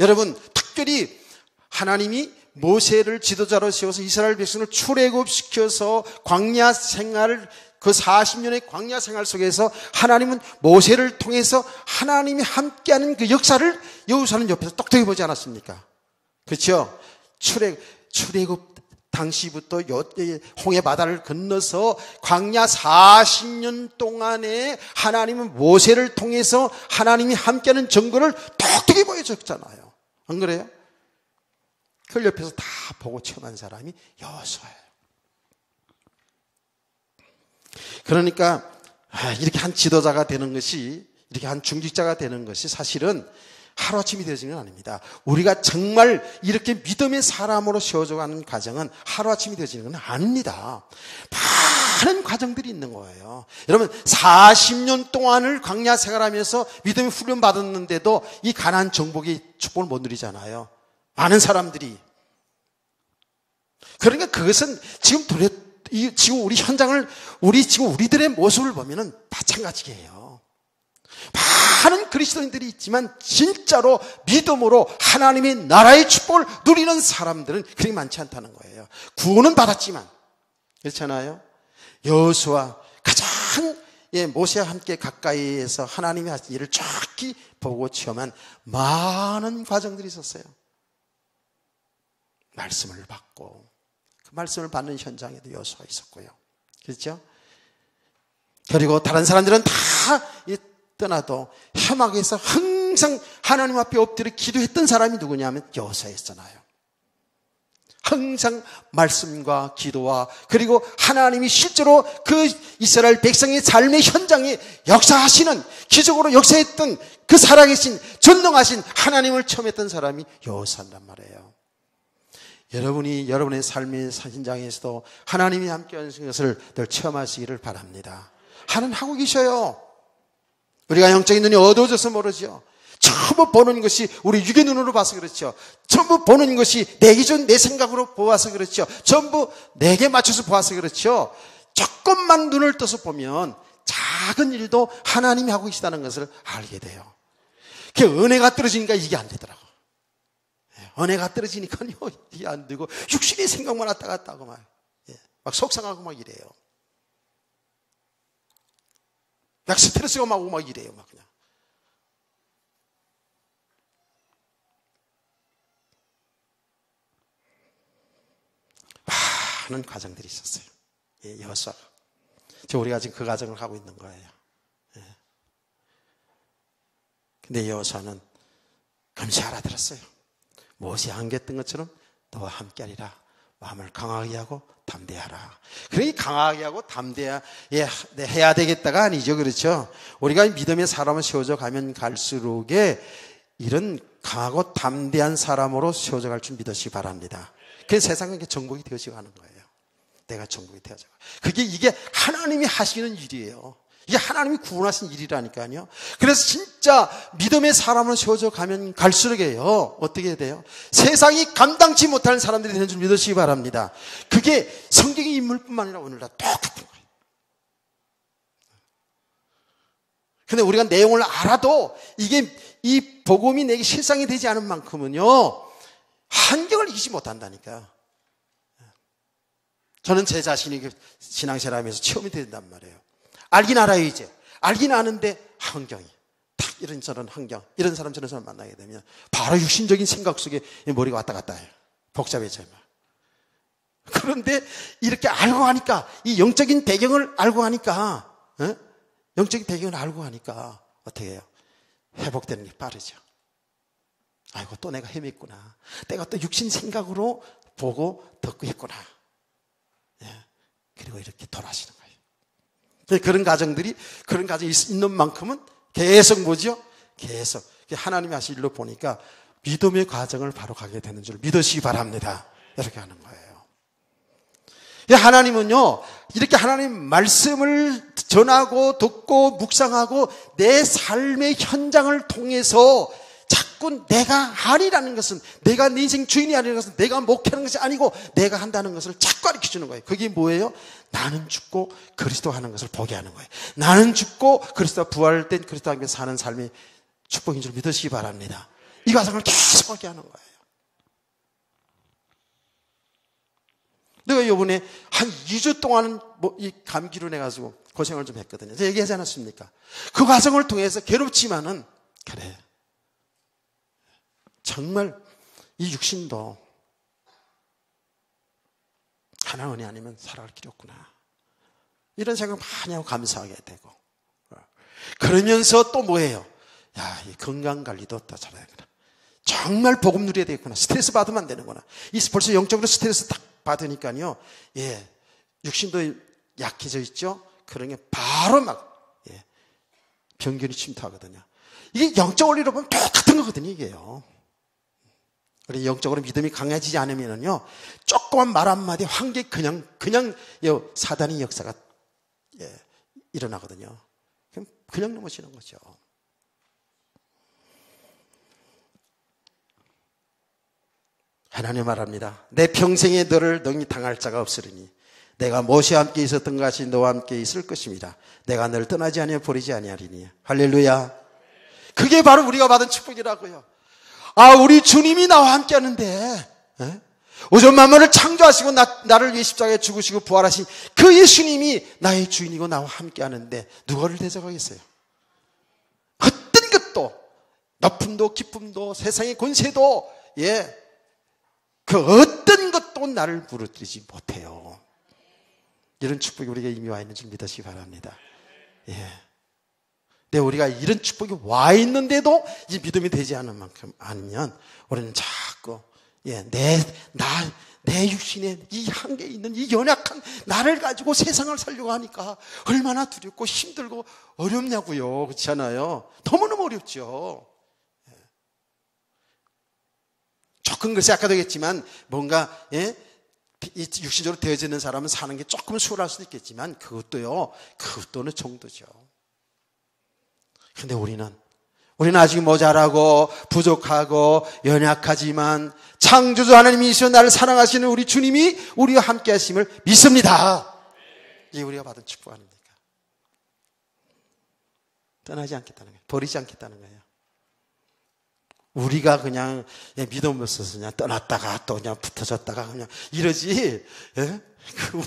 여러분, 특별히 하나님이 모세를 지도자로 세워서 이스라엘 백성을 출애굽시켜서 광야 생활을, 그 40년의 광야 생활 속에서 하나님은 모세를 통해서 하나님이 함께하는 그 역사를 여호수아는 옆에서 똑똑히 보지 않았습니까? 그렇죠? 출애굽 당시부터 홍해 바다를 건너서 광야 40년 동안에 하나님은 모세를 통해서 하나님이 함께하는 증거를 똑똑히 보여줬잖아요. 안 그래요? 그걸 옆에서 다 보고 체험한 사람이 여호수아예요. 그러니까 이렇게 한 지도자가 되는 것이, 이렇게 한 중직자가 되는 것이 사실은 하루아침이 되어지는 건 아닙니다. 우리가 정말 이렇게 믿음의 사람으로 세워져가는 과정은 하루아침이 되어지는 건 아닙니다. 많은 과정들이 있는 거예요. 여러분, 40년 동안을 광야 생활하면서 믿음의 훈련 받았는데도 이 가나안 정복의 축복을 못 누리잖아요. 많은 사람들이. 그러니까 그것은 지금 우리 현장을, 우리들의 모습을 보면은 마찬가지예요. 많은 그리스도인들이 있지만 진짜로 믿음으로 하나님의 나라의 축복을 누리는 사람들은 그렇게 많지 않다는 거예요. 구원은 받았지만, 그렇잖아요. 여호수아 가장 모세와 함께 가까이에서 하나님이 하신 일을 정확히 보고 체험한 많은 과정들이 있었어요. 말씀을 받고, 그 말씀을 받는 현장에도 여호수아 있었고요. 그렇죠? 그리고 다른 사람들은 다 떠나도 해막에서 항상 하나님 앞에 엎드려 기도했던 사람이 누구냐면 여호수아였잖아요. 항상 말씀과 기도와, 그리고 하나님이 실제로 그 이스라엘 백성의 삶의 현장에 역사하시는, 기적으로 역사했던 그 살아계신 전능하신 하나님을 체험했던 사람이 여호수아란 말이에요. 여러분이 여러분의 삶의 현장에서도 하나님이 함께하는 것을 늘 체험하시기를 바랍니다. 하나님 하고 계셔요. 우리가 영적인 눈이 어두워져서 모르죠. 전부 보는 것이 우리 육의 눈으로 봐서 그렇죠. 전부 보는 것이 내 기준, 내 생각으로 보아서 그렇죠. 전부 내게 맞춰서 보아서 그렇죠. 조금만 눈을 떠서 보면 작은 일도 하나님이 하고 계시다는 것을 알게 돼요. 그 은혜가 떨어지니까 이게 안 되더라고. 은혜가 떨어지니까요, 이게 안 되고 육신의 생각만 왔다 갔다 하고 막 속상하고 막 이래요. 막 스트레스가 막 오고 막 이래요, 막 그냥. 많은 과정들이 있었어요. 여호수아가. 우리가 지금 그 과정을 하고 있는 거예요. 근데 여호수아는 금세 알아들었어요. 모세 안겼던 것처럼 너와 함께하리라. 마음을 강하게 하고 담대하라. 그러니 강하게 하고 담대해야 되겠다가 아니죠. 그렇죠? 우리가 믿음의 사람을 세워져 가면 갈수록에 이런 강하고 담대한 사람으로 세워져 갈 줄 믿으시기 바랍니다. 그래서 세상은 정복이 되어지고 하는 거예요. 내가 정복이 되어져. 이게 하나님이 하시는 일이에요. 이게 하나님이 구원하신 일이라니까요. 그래서 진짜 믿음의 사람을 세워져 가면 갈수록에요. 어떻게 돼요? 세상이 감당치 못하는 사람들이 되는 줄 믿으시기 바랍니다. 그게 성경의 인물뿐만 아니라 오늘날 똑같은 거예요. 근데 우리가 내용을 알아도 이 복음이 내게 실상이 되지 않은 만큼은요, 한경을 이기지 못한다니까요. 저는 제 자신이 신앙생활하면서 체험이 된단 말이에요. 알긴 알아요, 이제. 알긴 아는데 환경이 딱 이런저런 환경, 이런 사람 저런 사람 만나게 되면 바로 육신적인 생각 속에 머리가 왔다 갔다 해요. 복잡해져요. 그런데 이렇게 알고 하니까, 이 영적인 배경을 알고 하니까, 영적인 배경을 알고 하니까 어떻게 해요? 회복되는 게 빠르죠. 아이고, 또 내가 헤맸구나. 내가 또 육신 생각으로 보고 듣고 했구나. 그리고 이렇게 돌아가시는 거예요. 그런 가정이 있는 만큼은 계속 뭐죠? 계속 하나님이 하신 일로 보니까 믿음의 과정을 바로 가게 되는 줄 믿으시기 바랍니다. 이렇게 하는 거예요. 하나님은요, 이렇게 하나님 말씀을 전하고 듣고 묵상하고 내 삶의 현장을 통해서 자꾸 내가 아니라는 것은, 내가 내 인생 주인이 아니라는 것은, 내가 목회하는 것이 아니고 내가 한다는 것을 자꾸 가르쳐주는 거예요. 그게 뭐예요? 나는 죽고 그리스도 하는 것을 보게 하는 거예요. 나는 죽고 그리스도가 부활된 그리스도와 함께 사는 삶의 축복인 줄 믿으시기 바랍니다. 이 과정을 계속하게 하는 거예요. 내가 이번에 한 2주 동안 이 감기로 내가지고 고생을 좀 했거든요. 제가 얘기하지 않았습니까? 그 과정을 통해서 괴롭지만은, 그래, 정말 이 육신도 하나님 은혜 아니면 살아갈 길이 없구나, 이런 생각 많이 하고 감사하게 되고, 그러면서 또 뭐예요? 야, 이 건강관리도 더 잘해야겠구나. 정말 복음 누려야 되겠구나. 스트레스 받으면 안 되는구나. 벌써 영적으로 스트레스 딱 받으니까요, 예, 육신도 약해져 있죠? 그러니 바로 막, 예, 병균이 침투하거든요. 이게 영적 원리로 보면 똑같은 거거든요, 이게요. 그래서 영적으로 믿음이 강해지지 않으면은요, 조그만 말 한마디, 환기 그냥 사단의 역사가, 예, 일어나거든요. 그냥 넘어지는 거죠. 하나님 말합니다. 내 평생에 너를 능히 당할 자가 없으리니 내가 모세와 함께 있었던 것이 너와 함께 있을 것입니다. 내가 너를 떠나지 아니하여 버리지 아니하리니. 할렐루야. 그게 바로 우리가 받은 축복이라고요. 아, 우리 주님이 나와 함께 하는데, 오전 만물을 창조하시고 나를 위해 십자가에 죽으시고 부활하신 그 예수님이 나의 주인이고 나와 함께 하는데 누구를 대적하겠어요? 어떤 것도, 높음도 기쁨도 세상의 권세도, 예, 그 어떤 것도 나를 무너뜨리지 못해요. 이런 축복이 우리에게 이미 와 있는 줄 믿으시기 바랍니다. 예. 근데 우리가 이런 축복이 와 있는데도 이 믿음이 되지 않은 만큼 아니면 우리는 자꾸, 예, 내 육신에 이 한계에 있는 이 연약한 나를 가지고 세상을 살려고 하니까 얼마나 두렵고 힘들고 어렵냐고요. 그렇지 않아요? 너무너무 어렵죠. 조금 글쎄 아까도 했지만 뭔가, 예, 육신적으로 되어지는 사람은 사는 게 조금 수월할 수도 있겠지만 그것도 어느 정도죠. 근데 우리는 아직 모자라고 부족하고 연약하지만 창조주 하나님이시여 나를 사랑하시는 우리 주님이 우리와 함께 하심을 믿습니다. 이게 우리가 받은 축복 아닙니까? 떠나지 않겠다는 거예요. 버리지 않겠다는 거예요. 우리가 그냥 믿음 없어서 그냥 떠났다가 또 그냥 붙어졌다가 그냥 이러지, 예?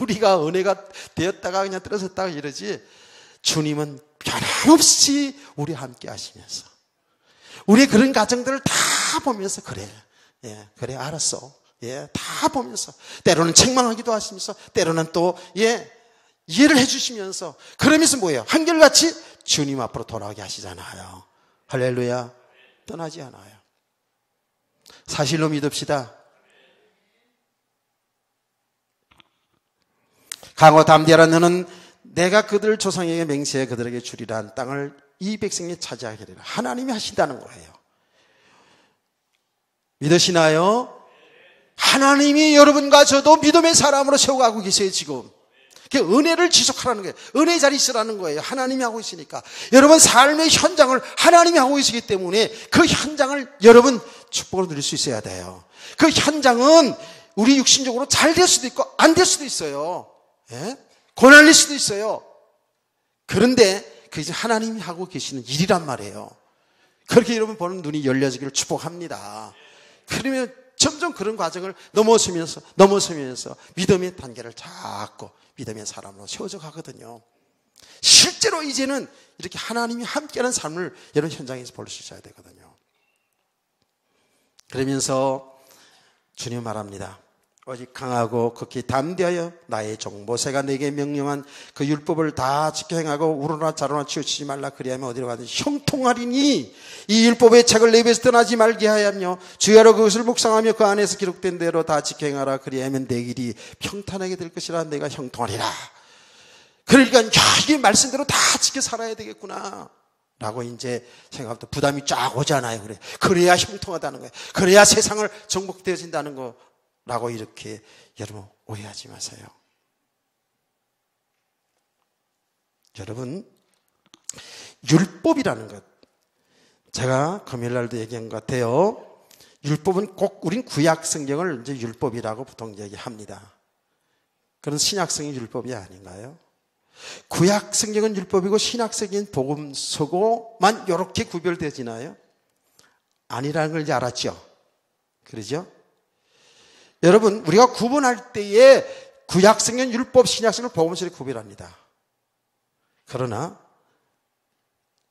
우리가 은혜가 되었다가 그냥 떨어졌다가 이러지, 주님은 변함없이 우리와 함께 하시면서 우리의 그런 과정들을 다 보면서 그래, 예, 그래 알았어, 예, 다 보면서 때로는 책망하기도 하시면서 때로는 또, 예, 이해를 해주시면서 그러면서 뭐예요? 한결같이 주님 앞으로 돌아오게 하시잖아요. 할렐루야. 떠나지 않아요. 사실로 믿읍시다. 강호 담대하라. 너는 내가 그들 조상에게 맹세해 그들에게 주리라 한 땅을 이 백성이 차지하게 되리라. 하나님이 하신다는 거예요. 믿으시나요? 하나님이 여러분과 저도 믿음의 사람으로 세워가고 계세요. 지금 은혜를 지속하라는 거예요. 은혜의 자리에 있으라는 거예요. 하나님이 하고 있으니까. 여러분 삶의 현장을 하나님이 하고 계시기 때문에 그 현장을 여러분 축복으로 누릴 수 있어야 돼요. 그 현장은 우리 육신적으로 잘 될 수도 있고 안 될 수도 있어요. 예? 고난일 수도 있어요. 그런데 그게 하나님이 하고 계시는 일이란 말이에요. 그렇게 여러분 보는 눈이 열려지기를 축복합니다. 그러면 점점 그런 과정을 넘어서면서 믿음의 단계를 잡고 믿음의 사람으로 세워져 가거든요. 실제로 이제는 이렇게 하나님이 함께하는 삶을 여러분 현장에서 볼 수 있어야 되거든요. 그러면서 주님 말합니다. 오직 강하고 극히 담대하여 나의 종 모세가 내게 명령한 그 율법을 다 지켜 행하고 우로나 자로나 치우치지 말라. 그리하면 어디로 가든지 형통하리니 이 율법의 책을 내 입에서 떠나지 말게 하야며 주야로 그것을 묵상하며 그 안에서 기록된 대로 다 지켜 행하라. 그리하면 내 길이 평탄하게 될 것이라. 내가 형통하리라. 그러니까 이게 말씀대로 다 지켜 살아야 되겠구나 라고 이제 생각부터 부담이 쫙 오잖아요. 그래야 형통하다는 거예요. 그래야 세상을 정복되어진다는 거 라고 이렇게 여러분 오해하지 마세요. 여러분, 율법이라는 것, 제가 금요일날도 얘기한 것 같아요. 율법은 꼭 우린 구약 성경을 이제 율법이라고 보통 얘기합니다. 그런 신약성이 율법이 아닌가요? 구약 성경은 율법이고 신약 성경은 복음서고만 이렇게 구별되지나요? 아니라는 걸 이제 알았죠. 그러죠? 여러분, 우리가 구분할 때에 구약성경, 율법, 신약성경을 복음서를 구별합니다. 그러나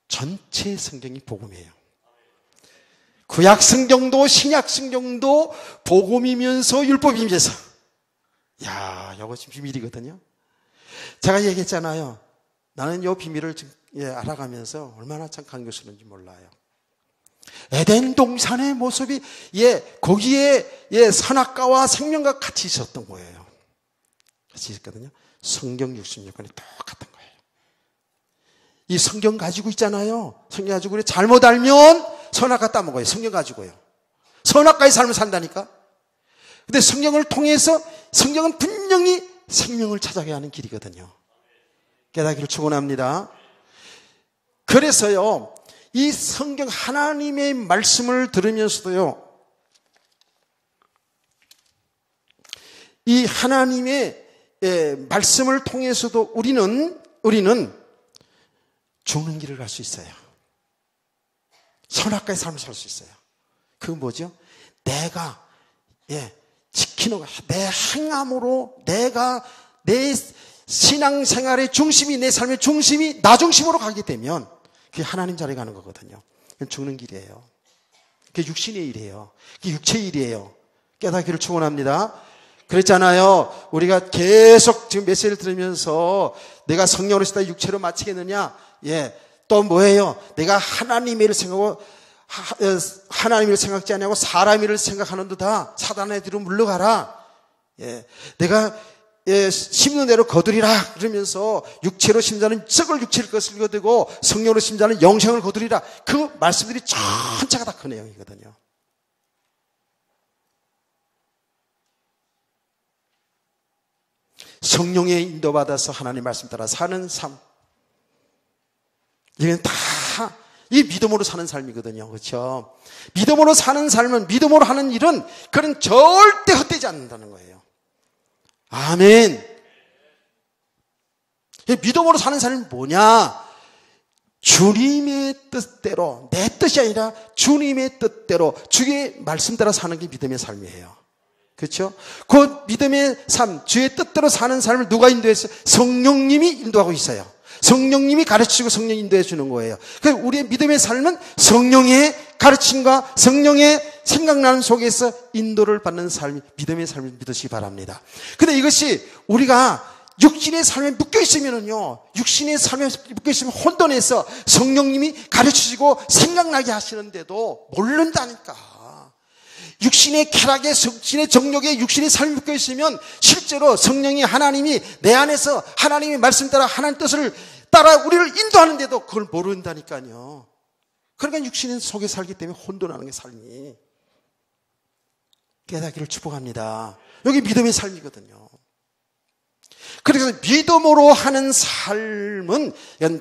전체 성경이 복음이에요. 구약성경도 신약성경도 복음이면서 율법이면서. 야, 이거 지금 비밀이거든요. 제가 얘기했잖아요. 나는 이 비밀을 지금 알아가면서 얼마나 참 감격스러운지 몰라요. 에덴 동산의 모습이 거기에 선악과와 생명과 같이 있었던 거예요. 같이 있었거든요. 성경 66권이 똑같은 거예요. 이 성경 가지고 있잖아요. 성경 가지고 우리 잘못 알면 선악과 따먹어요. 성경 가지고요. 선악과의 삶을 산다니까. 근데 성경을 통해서 성경은 분명히 생명을 찾아가야 하는 길이거든요. 깨닫기를 축원합니다. 그래서요, 이 성경 하나님의 말씀을 들으면서도요, 이 하나님의 말씀을 통해서도 우리는 죽는 길을 갈 수 있어요. 선악과의 삶을 살 수 있어요. 그건 뭐죠? 내가 지키는 거, 내 행함으로 내가 내 신앙생활의 중심이, 내 삶의 중심이 나 중심으로 가게 되면 그게 하나님 자리에 가는 거거든요. 그건 죽는 길이에요. 그게 육신의 일이에요. 그게 육체의 일이에요. 깨닫기를 축원합니다. 그랬잖아요. 우리가 계속 지금 메시지를 들으면서 내가 성령으로 있다 육체로 마치겠느냐? 또 뭐예요? 내가 하나님의 일을 생각하고 하나님의 일을 생각지 않냐고 사람의 일을 생각하는도다. 사단의 뒤로 물러가라. 내가 심는 대로 거두리라. 그러면서 육체로 심자는 썩을 육체를 것을 거두고 성령으로 심자는 영생을 거두리라. 그 말씀들이 전체가 다 그 내용이거든요. 성령의 인도받아서 하나님 말씀 따라 사는 삶. 이건 다 이 믿음으로 사는 삶이거든요. 그렇죠? 믿음으로 사는 삶은, 믿음으로 하는 일은 그런 절대 헛되지 않는다는 거예요. 아멘. 믿음으로 사는 삶은 뭐냐? 주님의 뜻대로, 내 뜻이 아니라 주님의 뜻대로 주의 말씀 따라 사는 게 믿음의 삶이에요. 그렇죠? 그 믿음의 삶, 주의 뜻대로 사는 삶을 누가 인도했어요? 성령님이 인도하고 있어요. 성령님이 가르치고 성령이 인도해 주는 거예요. 그래서 우리의 믿음의 삶은 성령의 가르침과 성령의 생각나는 속에서 인도를 받는 삶이 믿음의 삶을 믿으시기 바랍니다. 근데 이것이 우리가 육신의 삶에 묶여 있으면은요, 육신의 삶에 묶여 있으면 혼돈해서 성령님이 가르치시고 생각나게 하시는데도 모른다니까. 육신의 쾌락에, 육신의 정욕에, 육신의 삶이 묶여 있으면 실제로 성령이, 하나님이 내 안에서 하나님의 말씀 따라 하나님 뜻을 따라 우리를 인도하는데도 그걸 모른다니까요. 그러니까 육신의 속에 살기 때문에 혼돈하는 게 삶이. 깨닫기를 축복합니다. 여기 믿음의 삶이거든요. 그래서 믿음으로 하는 삶은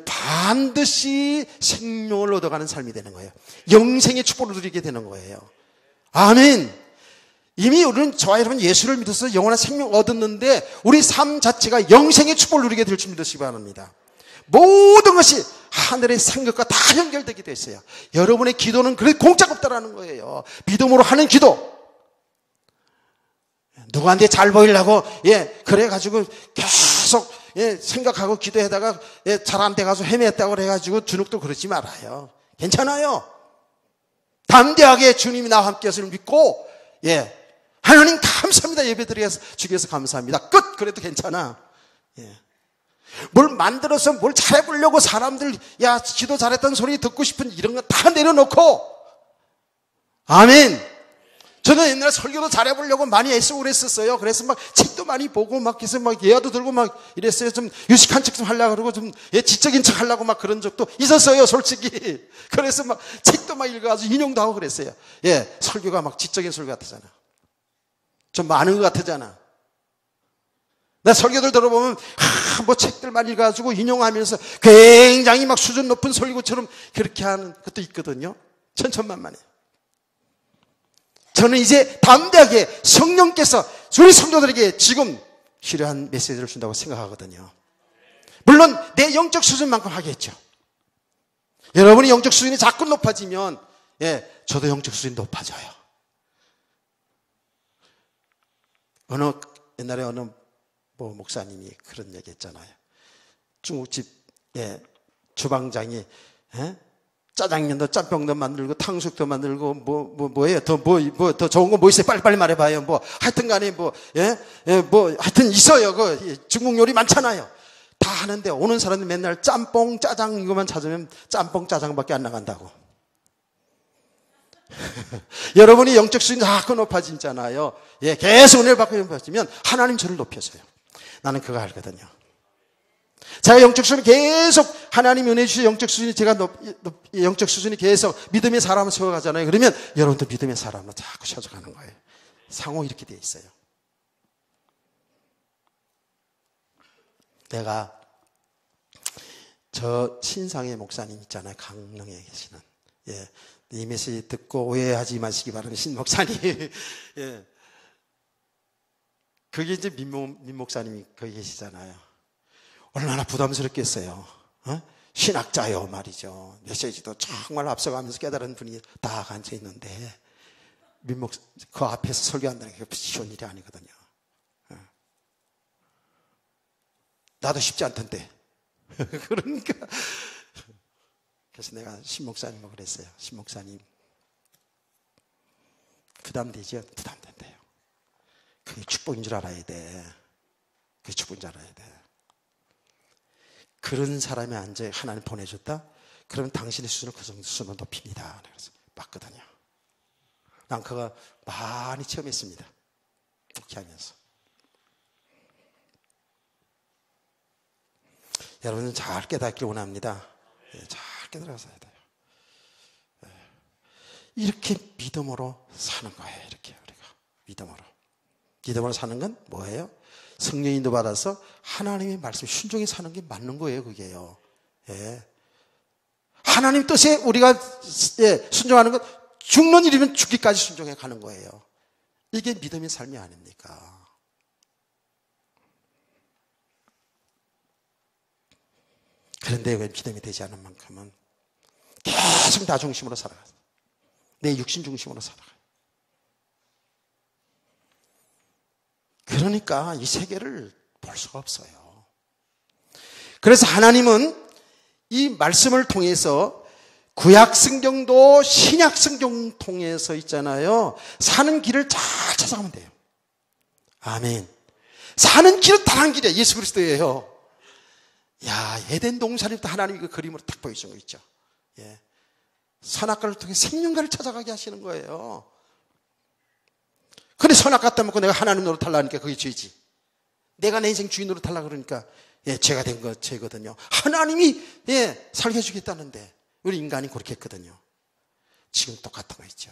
반드시 생명을 얻어가는 삶이 되는 거예요. 영생의 축복을 누리게 되는 거예요. 아멘. 이미 우리는 저와 여러분 예수를 믿어서 영원한 생명 얻었는데 우리 삶 자체가 영생의 축복을 누리게 될 줄 믿으시기 바랍니다. 모든 것이 하늘의 생각과 다 연결되게 되어 있어요. 여러분의 기도는 그래 공짜가 없다라는 거예요. 믿음으로 하는 기도. 누구한테 잘 보이려고 그래가지고 계속 생각하고 기도하다가 잘 안 돼가지고 헤맸다고 그래가지고 주눅도 그러지 말아요. 괜찮아요. 담대하게 주님이 나와 함께 하시는 믿고 하나님 감사합니다. 예배드려서 주기 위해서 감사합니다. 끝. 그래도 괜찮아. 뭘 만들어서 뭘 잘해보려고 사람들 기도 잘했다는 소리 듣고 싶은 이런 거 다 내려놓고 아멘. 저는 옛날에 설교도 잘해보려고 많이 애쓰고 그랬었어요. 그래서 막 책도 많이 보고 막 그래서 막 예화도 들고 막 이랬어요. 좀 유식한 척 좀 하려고 그러고 좀 지적인 척 하려고 막 그런 적도 있었어요. 솔직히. 그래서 막 책도 막 읽어가지고 인용도 하고 그랬어요. 설교가 막 지적인 설교 같았잖아. 좀 많은 것 같았잖아. 나 설교들 들어보면 뭐 책들만 읽어가지고 인용하면서 굉장히 막 수준 높은 설교처럼 그렇게 하는 것도 있거든요. 천천만만해. 저는 이제 담대하게 성령께서 우리 성도들에게 지금 필요한 메시지를 준다고 생각하거든요. 물론 내 영적 수준만큼 하겠죠. 여러분이 영적 수준이 자꾸 높아지면 예, 저도 영적 수준이 높아져요. 옛날에 어느 목사님이 그런 얘기 했잖아요. 중국집, 예, 주방장이, 예? 짜장면도 짬뽕도 만들고 탕수육도 만들고 뭐예요? 더 좋은 거 뭐 있어요? 빨리빨리 말해봐요. 하여튼 간에 하여튼 있어요. 중국 요리 많잖아요. 다 하는데 오는 사람들 맨날 짬뽕, 짜장 이거만 찾으면 짬뽕, 짜장밖에 안 나간다고. 여러분이 영적 수준이 자꾸 높아지잖아요. 예, 계속 은혜를 받고 높아지면 하나님 저를 높여줘요. 나는 그거 알거든요. 제가 영적 수준이 계속 하나님이 은혜 주신 영적 수준이 영적 수준이 계속 믿음의 사람을 세워가잖아요. 그러면 여러분도 믿음의 사람으로 자꾸 찾아가는 거예요. 상호 이렇게 돼 있어요. 내가 저 신상의 목사님 있잖아요. 강릉에 계시는. 예. 이 메시지 듣고 오해하지 마시기 바라는 신 목사님. 예. 그게 이제 민 목사님이 거기 계시잖아요. 얼마나 부담스럽겠어요. 신학자요 말이죠. 메시지도 정말 앞서가면서 깨달은 분이 다 앉아 있는데 그 앞에서 설교한다는 게 쉬운 일이 아니거든요. 나도 쉽지 않던데. 그러니까 그래서 내가 신 목사님하고 그랬어요. 신 목사님 부담되죠? 부담된대요. 그게 축복인 줄 알아야 돼. 그게 축복인 줄 알아야 돼. 그런 사람이 앉아 하나님 보내줬다? 그러면 당신의 수준을 그 정도 수준으로 높입니다. 그래서 맞거든요. 난 그거 많이 체험했습니다. 목회하면서. 여러분은 잘 깨닫길 원합니다. 잘 깨달아서야 돼요. 이렇게 믿음으로 사는 거예요. 이렇게 우리가 믿음으로 사는 건 뭐예요? 성령인도 받아서 하나님의 말씀 순종히 사는 게 맞는 거예요. 그게요. 예. 하나님 뜻에 우리가 순종하는 건 죽는 일이면 죽기까지 순종해 가는 거예요. 이게 믿음의 삶이 아닙니까? 그런데 왜 믿음이 되지 않은 만큼은 계속 나 중심으로 살아가요. 내 육신 중심으로 살아가요. 그러니까 이 세계를 볼 수가 없어요. 그래서 하나님은 이 말씀을 통해서 구약 성경도 신약 성경 통해서 있잖아요. 사는 길을 잘 찾아가면 돼요. 아멘. 사는 길은 단 한 길이에요. 예수 그리스도예요. 야, 에덴 동산부터 하나님이 그 그림으로 딱 보여준 거 있죠. 예. 선악과를 통해 생명과를 찾아가게 하시는 거예요. 근데 선악과 따먹고 내가 하나님 노릇하려니까 그게 죄지. 내가 내 인생 주인 노릇하려고 그러니까 죄가 된 거 죄거든요. 하나님이 살게 해주겠다는데 우리 인간이 그렇게 했거든요. 지금 똑같은 거 있죠.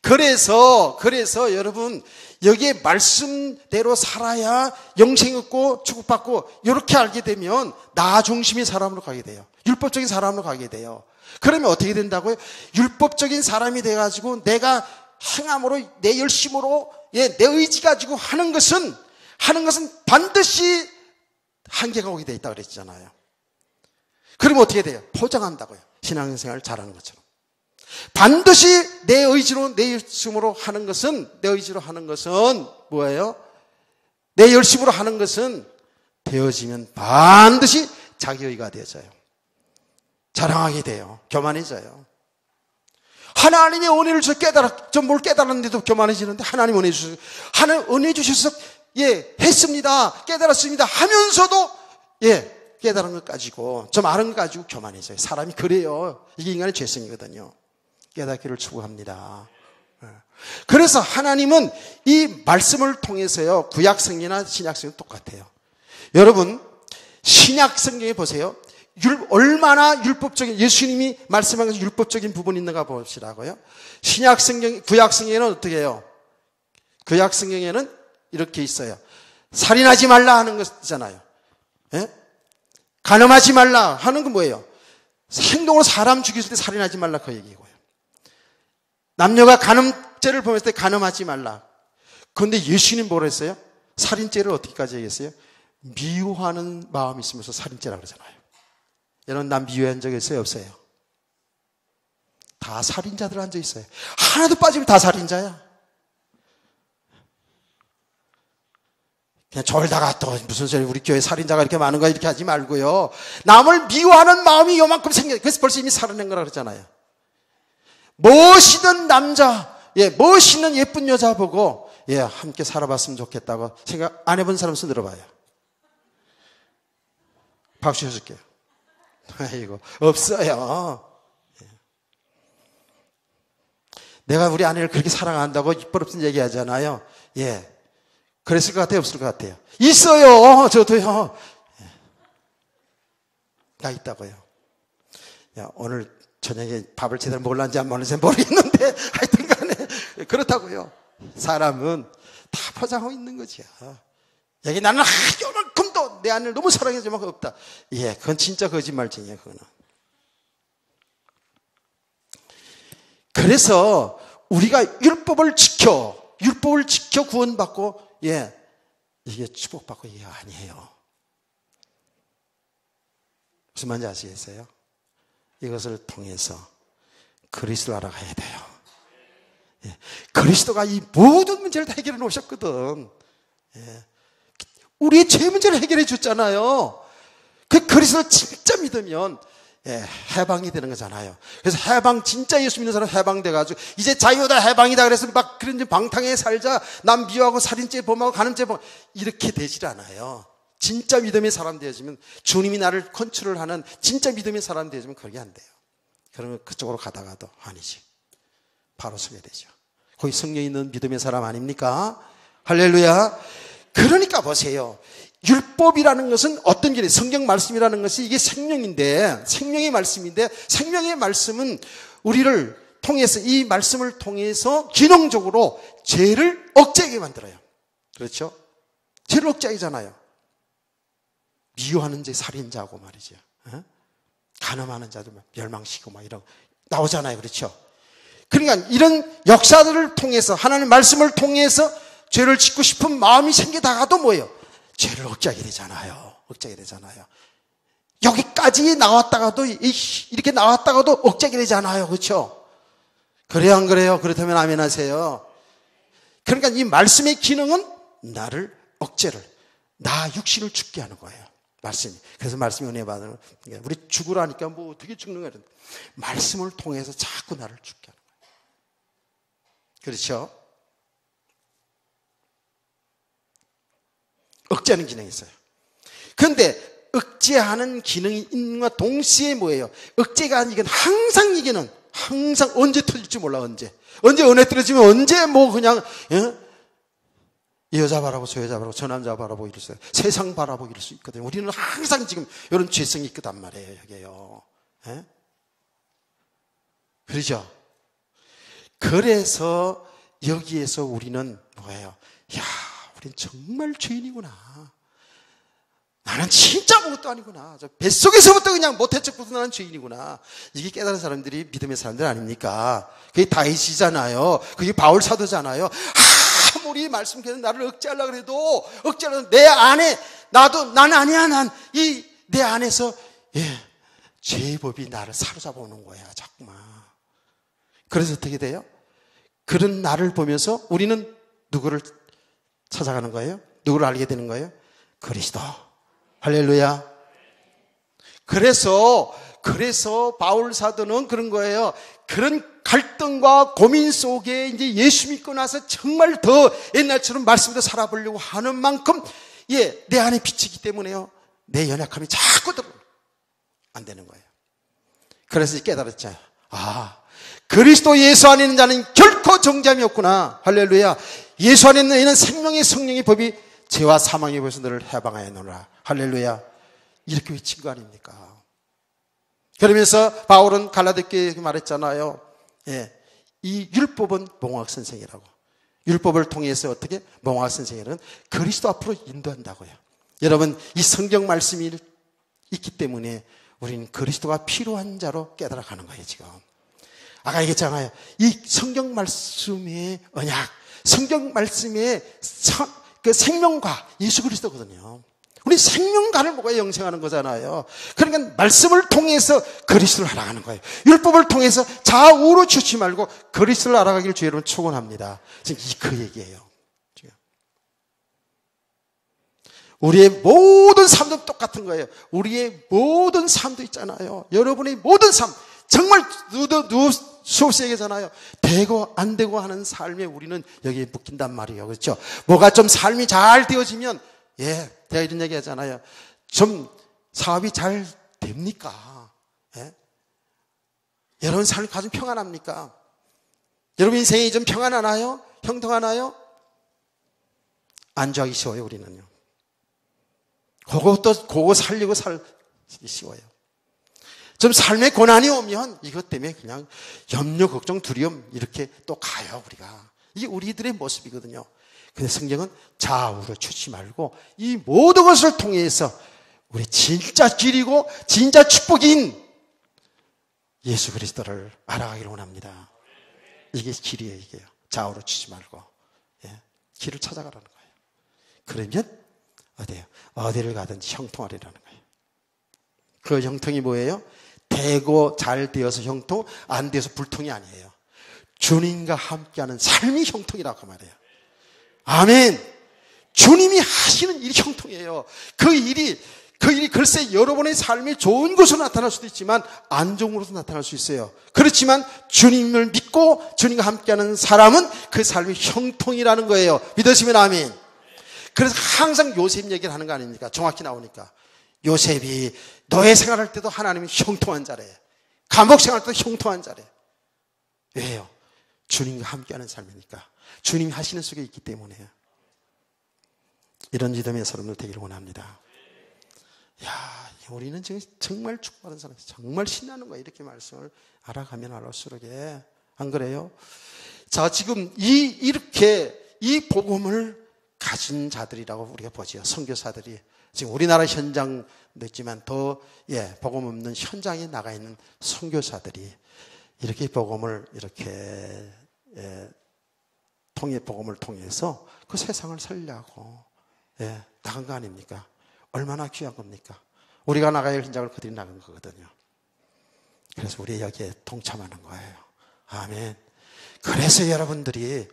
그래서 여러분 여기에 말씀대로 살아야 영생 얻고 축복받고 이렇게 알게 되면 나 중심의 사람으로 가게 돼요. 율법적인 사람으로 가게 돼요. 그러면 어떻게 된다고요? 율법적인 사람이 돼가지고 내가 행함으로 내 열심으로 내 의지 가지고 하는 것은 반드시 한계가 오게 돼 있다 그랬잖아요. 그러면 어떻게 돼요? 포장한다고요. 신앙생활을 잘하는 것처럼. 반드시 내 의지로 내 열심으로 하는 것은 뭐예요? 내 열심으로 하는 것은 되어지면 반드시 자기의가 되어져요. 자랑하게 돼요. 교만해져요. 하나님의 은혜를 주셔서 뭘 깨달았는데도 교만해지는데 하나님 은혜 주셔서 하나님 은혜 주셔서 했습니다. 깨달았습니다. 하면서도 깨달은 것 가지고 좀 아는 것 가지고 교만해져요. 사람이 그래요. 이게 인간의 죄성이거든요. 깨닫기를 추구합니다. 그래서 하나님은 이 말씀을 통해서요. 구약 성경이나 신약 성경 똑같아요. 여러분 신약 성경에 보세요. 얼마나 율법적인 예수님이 말씀한 것이 율법적인 부분이 있는가 봅시다고요. 신약 성경, 구약 성경에는 어떻게 해요? 구약 성경에는 이렇게 있어요. 살인하지 말라 하는 것 있잖아요. 간음하지 말라 하는 건 뭐예요? 행동으로 사람 죽였을 때 살인하지 말라 그 얘기고요. 남녀가 간음죄를 범했을 때 간음하지 말라. 그런데 예수님 뭐라 했어요? 살인죄를 어떻게까지 얘기했어요? 미워하는 마음이 있으면서 살인죄라고 그러잖아요. 여러분 난 미워한 적 있어요? 없어요? 다 살인자들 앉아 있어요. 하나도 빠지면 다 살인자야. 그냥 졸다가 또 무슨 소리 우리 교회 살인자가 이렇게 많은 거 이렇게 하지 말고요. 남을 미워하는 마음이 요만큼 생겨요. 그래서 벌써 이미 살아낸 거라 그러잖아요. 멋있는 남자, 멋있는 예쁜 여자 보고 함께 살아봤으면 좋겠다고 생각 안 해본 사람 손 들어봐요. 박수 쳐줄게요. 아이고 없어요. 내가 우리 아내를 그렇게 사랑한다고 입버릇 얘기하잖아요. 그랬을 것 같아요? 없을 것 같아요? 있어요. 저도요. 나 있다고요. 오늘 저녁에 밥을 제대로 먹을는지 안 먹을는지 모르겠는데 하여튼 간에 그렇다고요. 사람은 다 포장하고 있는 거죠. 여기 나는 요만큼도 내 아내를 너무 사랑해주면 없다. 그건 진짜 거짓말쟁이에요. 그거는. 그래서 우리가 율법을 지켜 구원받고 이게 축복받고 이게 아니에요. 무슨 말인지 아시겠어요? 이것을 통해서 그리스도를 알아가야 돼요. 그리스도가 이 모든 문제를 다 해결해 놓으셨거든. 우리의 죄 문제를 해결해 줬잖아요. 그 그리스도를 진짜 믿으면 해방이 되는 거잖아요. 그래서 해방, 진짜 예수 믿는 사람 해방돼가지고 이제 자유다 해방이다 그래서 막 그런 방탕하게 살자, 남 미워하고 살인죄 범하고 간음죄 범 이렇게 되질 않아요. 진짜 믿음의 사람 되어지면, 주님이 나를 컨트롤하는 진짜 믿음의 사람 되어지면 그게 안 돼요. 그러면 그쪽으로 가다가도 아니지, 바로 서게 되죠. 거기 성령 있는 믿음의 사람 아닙니까? 할렐루야. 그러니까 보세요. 율법이라는 것은 어떤 길이에요? 성경 말씀이라는 것이 이게 생명인데, 생명의 말씀인데, 생명의 말씀은 우리를 통해서, 이 말씀을 통해서 기능적으로 죄를 억제하게 만들어요. 그렇죠? 죄를 억제하잖아요. 미워하는 자, 살인자고 말이죠. 간음하는 자들 멸망시키고 막 이런 나오잖아요. 그렇죠? 그러니까 이런 역사들을 통해서, 하나님의 말씀을 통해서 죄를 짓고 싶은 마음이 생기다가도 뭐예요? 죄를 억제하게 되잖아요. 억제하게 되잖아요. 여기까지 나왔다가도, 이렇게 나왔다가도 억제하게 되잖아요. 그렇죠? 그래요, 안 그래요? 그렇다면 아멘 하세요. 그러니까 이 말씀의 기능은 나를 억제를, 나 육신을 죽게 하는 거예요. 말씀이. 그래서 말씀이 은혜 받는, 우리 죽으라니까 뭐 어떻게 죽는 거야. 말씀을 통해서 자꾸 나를 죽게 하는 거예요. 그렇죠? 억제하는 기능이 있어요. 그런데 억제하는 기능이 있는 것과 동시에 뭐예요? 억제가 아니긴 항상 이게는 항상 언제 터질지 몰라. 언제 은혜 떨어지면 언제 뭐 그냥 이 여자 바라보고 저 여자 바라보고 저 남자 바라보고 이럴 수 있어요. 세상 바라보고 이럴 수 있거든요. 우리는 항상 지금 이런 죄성이 있거단 말이에요. 여기에요. 그렇죠? 그래서 여기에서 우리는 뭐예요? 야, 우린 정말 죄인이구나. 나는 진짜 아무것도 아니구나. 저 뱃속에서부터 그냥 못한 척부터 나는 죄인이구나. 이게 깨달은 사람들이 믿음의 사람들 아닙니까? 그게 다윗이잖아요. 그게 바울 사도잖아요. 아무리 말씀께서 나를 억제하려고 해도 억제하려고 내 안에 나는 아니야. 내 안에서 죄의 법이 나를 사로잡아 오는 거야. 자꾸만. 그래서 어떻게 돼요? 그런 나를 보면서 우리는 누구를 찾아가는 거예요? 누구를 알게 되는 거예요? 그리스도. 할렐루야. 그래서 바울 사도는 그런 거예요. 그런 갈등과 고민 속에 이제 예수 믿고 나서 정말 더 옛날처럼 말씀대로 살아보려고 하는 만큼 내 안에 빛이기 때문에요. 내 연약함이 자꾸 안 되는 거예요. 그래서 깨달았죠. 그리스도 예수 안에 있는 자는 결코 정죄함이 없구나. 할렐루야. 예수 안에 있는 이는 생명의 성령의 법이 죄와 사망의 법에서 너를 해방하여 놓으라. 할렐루야. 이렇게 외친 거 아닙니까? 그러면서 바울은 갈라디아에 말했잖아요. 이 율법은 몽학 선생이라고. 율법을 통해서 어떻게? 몽학 선생이라는 그리스도 앞으로 인도한다고요. 여러분, 이 성경 말씀이 있기 때문에 우리는 그리스도가 필요한 자로 깨달아가는 거예요. 지금 아까 얘기했잖아요. 이 성경 말씀의 언약, 성경 말씀의 그 생명과 예수 그리스도거든요. 우리 생명간을 먹어야 영생하는 거잖아요. 그러니까 말씀을 통해서 그리스도를 알아가는 거예요. 율법을 통해서 좌우로 치우치 말고 그리스도를 알아가기를 주의 이름으로 축원합니다. 지금 그 얘기예요. 우리의 모든 삶도 똑같은 거예요. 우리의 모든 삶도 있잖아요. 여러분의 모든 삶, 정말 누구 수없이 얘기하잖아요. 되고 안 되고 하는 삶에 우리는 여기에 묶인단 말이에요. 그렇죠? 뭐가 좀 삶이 잘 되어지면, 제가 이런 얘기 하잖아요. 좀 사업이 잘 됩니까? 여러분 삶이 가장 평안합니까? 여러분 인생이 좀 평안하나요? 형통하나요? 안주하기 쉬워요, 우리는요. 그거 살리고 살기 쉬워요. 좀 삶의 고난이 오면 이것 때문에 그냥 염려, 걱정, 두려움 이렇게 또 가요, 우리가. 이게 우리들의 모습이거든요. 근데 성경은 좌우로 치지 말고 이 모든 것을 통해서 우리 진짜 길이고 진짜 축복인 예수 그리스도를 알아가기를 원합니다. 이게 길이에요, 이게요. 좌우로 치지 말고. 길을 찾아가라는 거예요. 그러면 어디를 가든지 형통하리라는 거예요. 그 형통이 뭐예요? 되고 잘 되어서 형통, 안 되어서 불통이 아니에요. 주님과 함께하는 삶이 형통이라고 말해요. 아멘. 주님이 하시는 일이 형통이에요. 그 일이 글쎄 여러분의 삶이 좋은 것으로 나타날 수도 있지만 안 좋은 것으로 나타날 수 있어요. 그렇지만 주님을 믿고 주님과 함께하는 사람은 그 삶이 형통이라는 거예요. 믿으시면 아멘. 그래서 항상 요셉 얘기를 하는 거 아닙니까? 정확히 나오니까. 요셉이 노예 생활할 때도 하나님이 형통한 자래. 감옥 생활할 때도 형통한 자래. 왜요? 주님과 함께하는 삶이니까. 주님이 하시는 속에 있기 때문에요. 이런 믿음의 사람들 되기를 원합니다. 우리는 지금 정말 축복받은 사람, 정말 신나는 거야. 이렇게 말씀을 알아가면 알아갈수록. 안 그래요? 자, 지금 이렇게 이 복음을 가진 자들이라고 우리가 보죠. 선교사들이. 지금 우리나라 현장도 있지만 더, 복음 없는 현장에 나가 있는 선교사들이 이렇게 복음을 이렇게, 복음을 통해서 그 세상을 살려고, 나간 거 아닙니까? 얼마나 귀한 겁니까? 우리가 나가야 할 현장을 그들이 나간 거거든요. 그래서 우리 여기에 동참하는 거예요. 아멘. 그래서 여러분들이,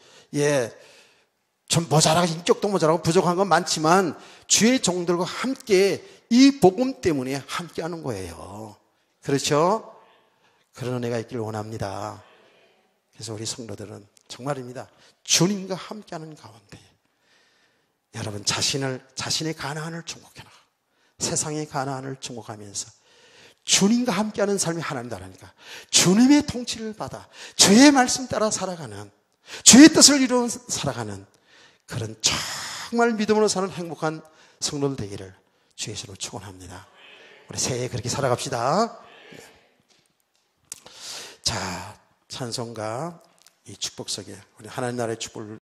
좀 모자라고, 인격도 모자라고 부족한 건 많지만 주의 종들과 함께 이 복음 때문에 함께 하는 거예요. 그렇죠? 그런 은혜가 있기를 원합니다. 그래서 우리 성도들은 정말입니다. 주님과 함께 하는 가운데 여러분 자신의 가나안을 충족해 나가. 세상의 가나안을 충족하면서 주님과 함께하는 삶이 하나님 나라니까 주님의 통치를 받아 주의 말씀 따라 살아가는, 주의 뜻을 이루어 살아가는 그런 정말 믿음으로 사는 행복한 성도들 되기를 주의 이름으로 축원합니다. 우리 새해 그렇게 살아갑시다. 자, 찬송가 이 축복 속에 우리 하나님 나라의 축복을